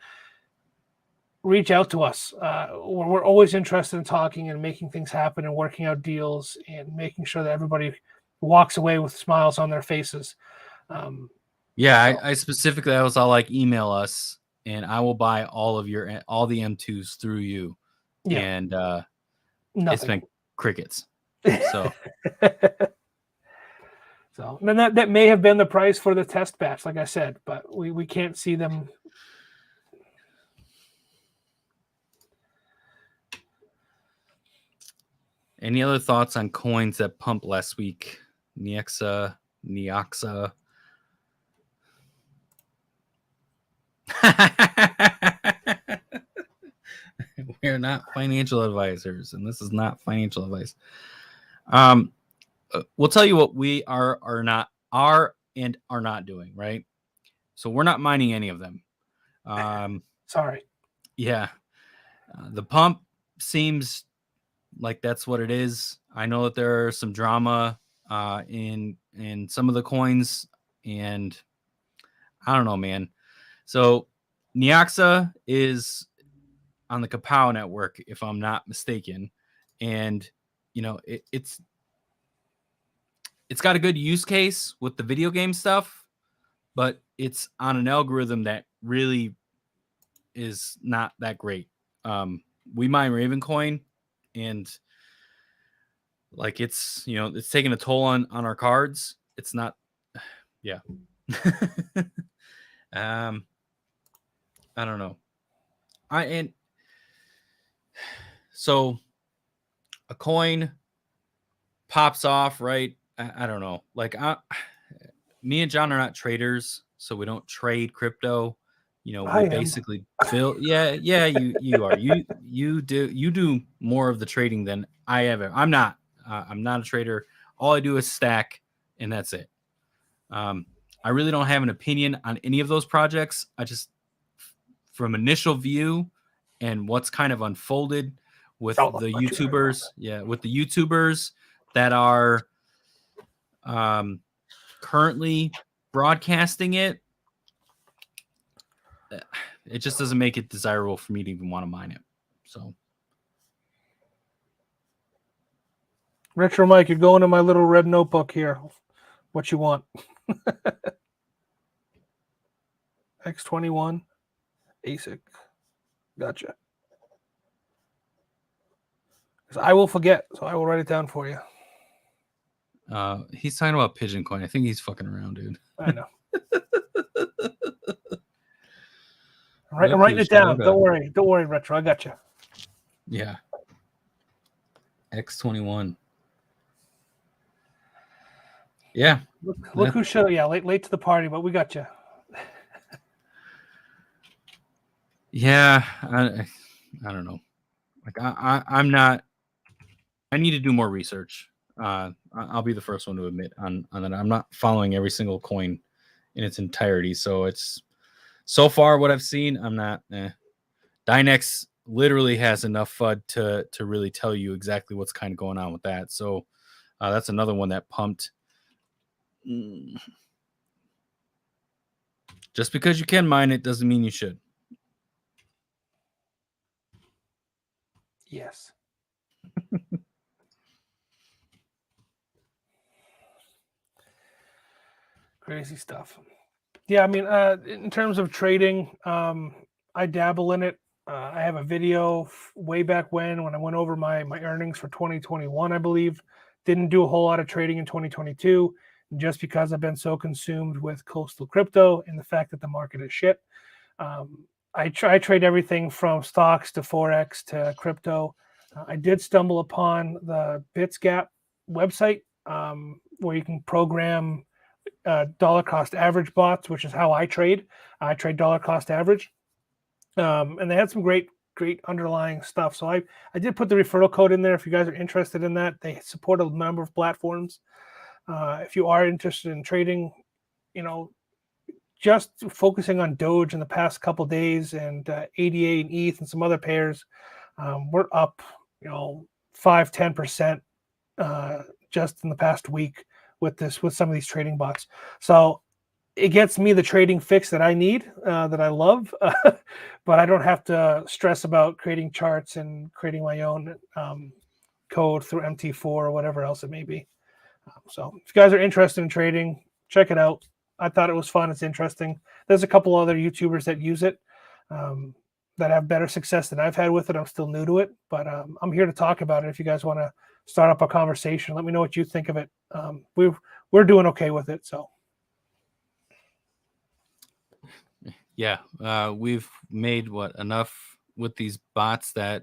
[SPEAKER 1] Reach out to us. We're always interested in talking and making things happen and working out deals and making sure that everybody walks away with smiles on their faces.
[SPEAKER 2] Yeah, I specifically, I was all like, email us and I will buy all the M2s through you.
[SPEAKER 1] Yeah.
[SPEAKER 2] And it's
[SPEAKER 1] Nothing.
[SPEAKER 2] been crickets. So
[SPEAKER 1] So then that may have been the price for the test batch, like I said, but we can't see them.
[SPEAKER 2] any other thoughts on coins that pumped last week? Neoxa. We're not financial advisors, and this is not financial advice. We'll tell you what we are not doing, right? So we're not mining any of them.
[SPEAKER 1] Sorry.
[SPEAKER 2] Yeah. The pump seems like that's what it is. I know that there are some drama in some of the coins, and I don't know, man. So Neoxa is on the Kapow network, if I'm not mistaken, and it's got a good use case with the video game stuff, but it's on an algorithm that really is not that great. We mine Ravencoin, and like it's taking a toll on our cards. It's not, yeah. I don't know. So a coin pops off, right? I don't know. Like me and John are not traders, so we don't trade crypto. We basically build. Yeah, you are. You do more of the trading than I ever. I'm not a trader. All I do is stack, and that's it. I really don't have an opinion on any of those projects. I just, from initial view and what's kind of unfolded with the YouTubers, with the YouTubers that are currently broadcasting it, it just doesn't make it desirable for me to even want to mine it. So,
[SPEAKER 1] Retro Mike, you're going to my little red notebook here. What you want? X21 ASIC. Gotcha. I will forget, so I will write it down for you.
[SPEAKER 2] He's talking about Pigeon Coin. I think he's fucking around, dude.
[SPEAKER 1] I know. I'm writing it down. Don't worry, Retro. I got you.
[SPEAKER 2] Yeah. X21. Yeah.
[SPEAKER 1] Look who showed. Yeah, late to the party, but we got you.
[SPEAKER 2] Yeah, I don't know. Like I'm not. I need to do more research. I'll be the first one to admit on that. I'm not following every single coin in its entirety. So so far what I've seen, I'm not. Dynex literally has enough FUD to really tell you exactly what's kind of going on with that. So that's another one that pumped. Just because you can mine it doesn't mean you should.
[SPEAKER 1] Yes. Crazy stuff. Yeah, I mean, in terms of trading, I dabble in it. I have a video way back when I went over my earnings for 2021, I believe. Didn't do a whole lot of trading in 2022. just because I've been so consumed with coastal crypto and the fact that the market is shit. I trade everything from stocks to Forex to crypto. I did stumble upon the BitsGap website where you can program dollar cost average bots, which is how I trade. I trade dollar cost average. And they had some great underlying stuff. So I did put the referral code in there if you guys are interested in that. They support a number of platforms. If you are interested in trading, just focusing on Doge in the past couple days and ADA and ETH and some other pairs, we're up, 5-10% just in the past week with some of these trading bots. So it gets me the trading fix that I need, that I love, but I don't have to stress about creating charts and creating my own code through MT4 or whatever else it may be. So if you guys are interested in trading, check it out. I thought it was fun. It's interesting. There's a couple other YouTubers that use it that have better success than I've had with it. I'm still new to it, but I'm here to talk about it. If you guys want to start up a conversation, let me know what you think of it. We're doing okay with it. So.
[SPEAKER 2] Yeah, we've made enough with these bots that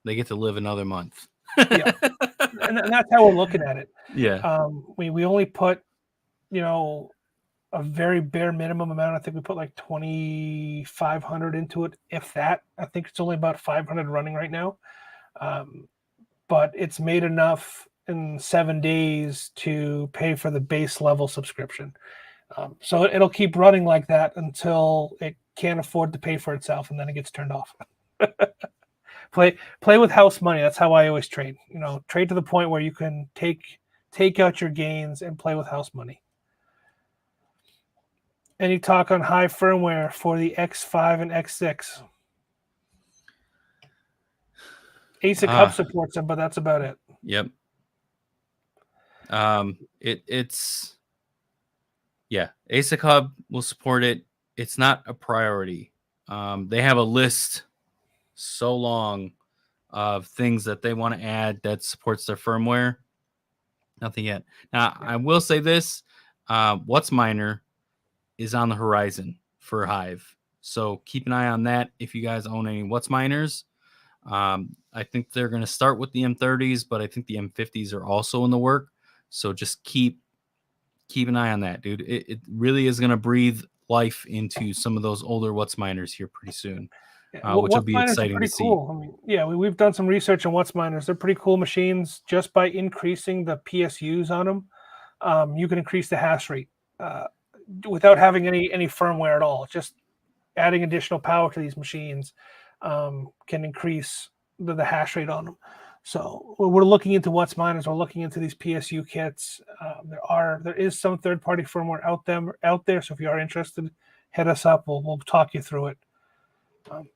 [SPEAKER 2] they get to live another month.
[SPEAKER 1] Yeah, and that's how we're looking at it.
[SPEAKER 2] Yeah.
[SPEAKER 1] We only put, a very bare minimum amount. I think we put like 2,500 into it, if that. I think it's only about 500 running right now, but it's made enough in 7 days to pay for the base level subscription. So it'll keep running like that until it can't afford to pay for itself, and then it gets turned off. Play with house money. That's how I always trade. Trade to the point where you can take out your gains and play with house money. Any talk on high firmware for the X5 and X6? ASIC Hub supports them, but that's about it.
[SPEAKER 2] Yep. It's ASIC Hub will support it. It's not a priority. They have a list so long of things that they want to add that supports their firmware. Nothing yet. Now, I will say this: WhatsMiner is on the horizon for Hive, so keep an eye on that. If you guys own any WhatsMiners, I think they're going to start with the M30s, but I think the M50s are also in the work. So just keep an eye on that, dude. It really is going to breathe life into some of those older WhatsMiners here pretty soon, which will be exciting to see.
[SPEAKER 1] Cool. I mean, we've done some research on WhatsMiners. They're pretty cool machines. Just by increasing the PSUs on them, you can increase the hash rate without having any firmware at all. Just adding additional power to these machines can increase the hash rate on them. So we're looking into WhatsMiners. We're looking into these PSU kits. There is some third-party firmware out there. So if you are interested, hit us up. We'll talk you through it.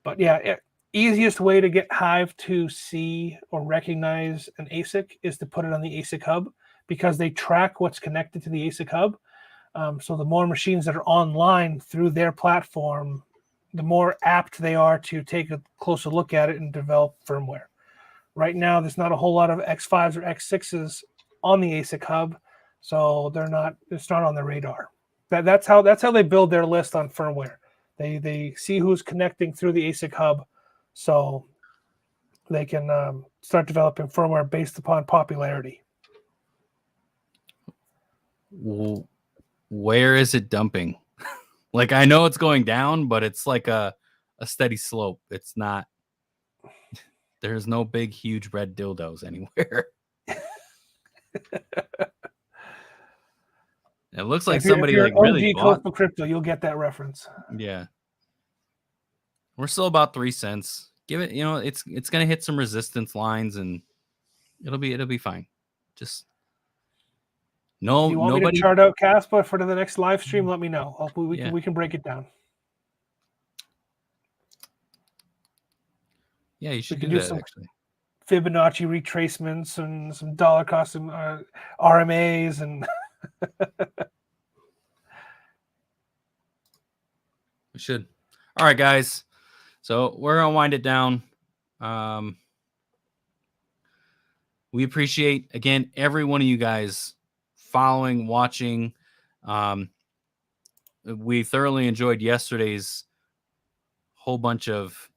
[SPEAKER 1] But yeah, easiest way to get Hive to see or recognize an ASIC is to put it on the ASIC Hub, because they track what's connected to the ASIC Hub. So the more machines that are online through their platform, the more apt they are to take a closer look at it and develop firmware. Right now, there's not a whole lot of X5s or X6s on the ASIC Hub, so it's not on the radar. That's how they build their list on firmware. They see who's connecting through the ASIC Hub, so they can start developing firmware based upon popularity.
[SPEAKER 2] Where is it dumping? Like, I know it's going down, but it's like a steady slope. It's not. There's no big, huge red dildos anywhere. It looks like somebody like really bought
[SPEAKER 1] coastal crypto. You'll get that reference.
[SPEAKER 2] Yeah, we're still about 3 cents. Give it, it's gonna hit some resistance lines, and it'll be fine. Just no.
[SPEAKER 1] You want
[SPEAKER 2] nobody
[SPEAKER 1] me to chart out Caspa for the next live stream? Let me know. We can break it down.
[SPEAKER 2] Yeah, you should
[SPEAKER 1] do
[SPEAKER 2] that
[SPEAKER 1] some
[SPEAKER 2] actually.
[SPEAKER 1] Fibonacci retracements and some dollar cost RMAs and.
[SPEAKER 2] We should. All right, guys. So we're gonna wind it down. We appreciate, again, every one of you guys following, watching. We thoroughly enjoyed yesterday's whole bunch of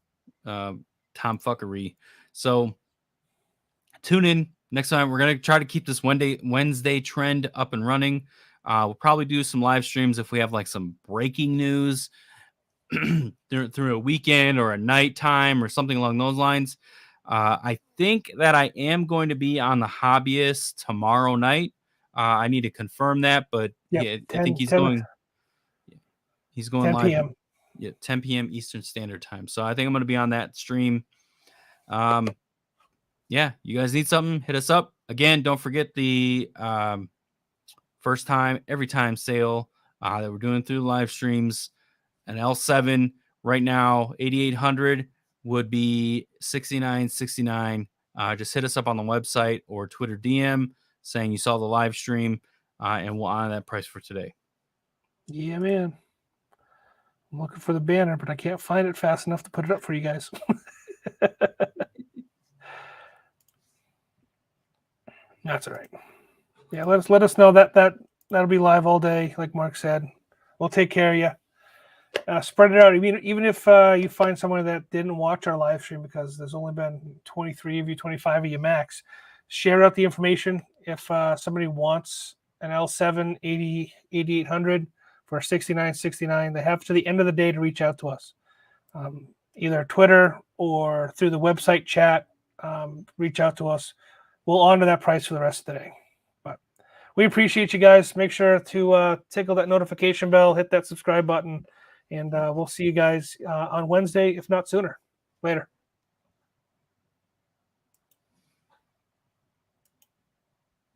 [SPEAKER 2] tomfuckery. So tune in next time. We're going to try to keep this Wednesday trend up and running. We'll probably do some live streams if we have like some breaking news through a weekend or a nighttime or something along those lines. I think that I am going to be on the Hobbyist tomorrow night. I need to confirm that, but
[SPEAKER 1] Yep,
[SPEAKER 2] I think he's going. He's going
[SPEAKER 1] 10
[SPEAKER 2] live.
[SPEAKER 1] p.m.
[SPEAKER 2] Yeah, 10 p.m. Eastern Standard Time. So I think I'm going to be on that stream. Yeah, you guys need something, hit us up. Again, don't forget the first time, every time sale that we're doing through the live streams. An L7 right now, 8,800 would be $69.69. Just hit us up on the website or Twitter DM saying you saw the live stream, and we'll honor that price for today.
[SPEAKER 1] Yeah, man. I'm looking for the banner, but I can't find it fast enough to put it up for you guys. That's all right. Yeah, let us know that'll be live all day, like Mark said. We'll take care of you. Spread it out. Even if you find someone that didn't watch our live stream, because there's only been 23 of you, 25 of you max, share out the information. If somebody wants an L7 8800 for $69.69, they have to the end of the day to reach out to us, either Twitter or through the website chat. Reach out to us. We'll honor that price for the rest of the day. But we appreciate you guys. Make sure to tickle that notification bell, hit that subscribe button, and we'll see you guys on Wednesday, if not sooner. Later.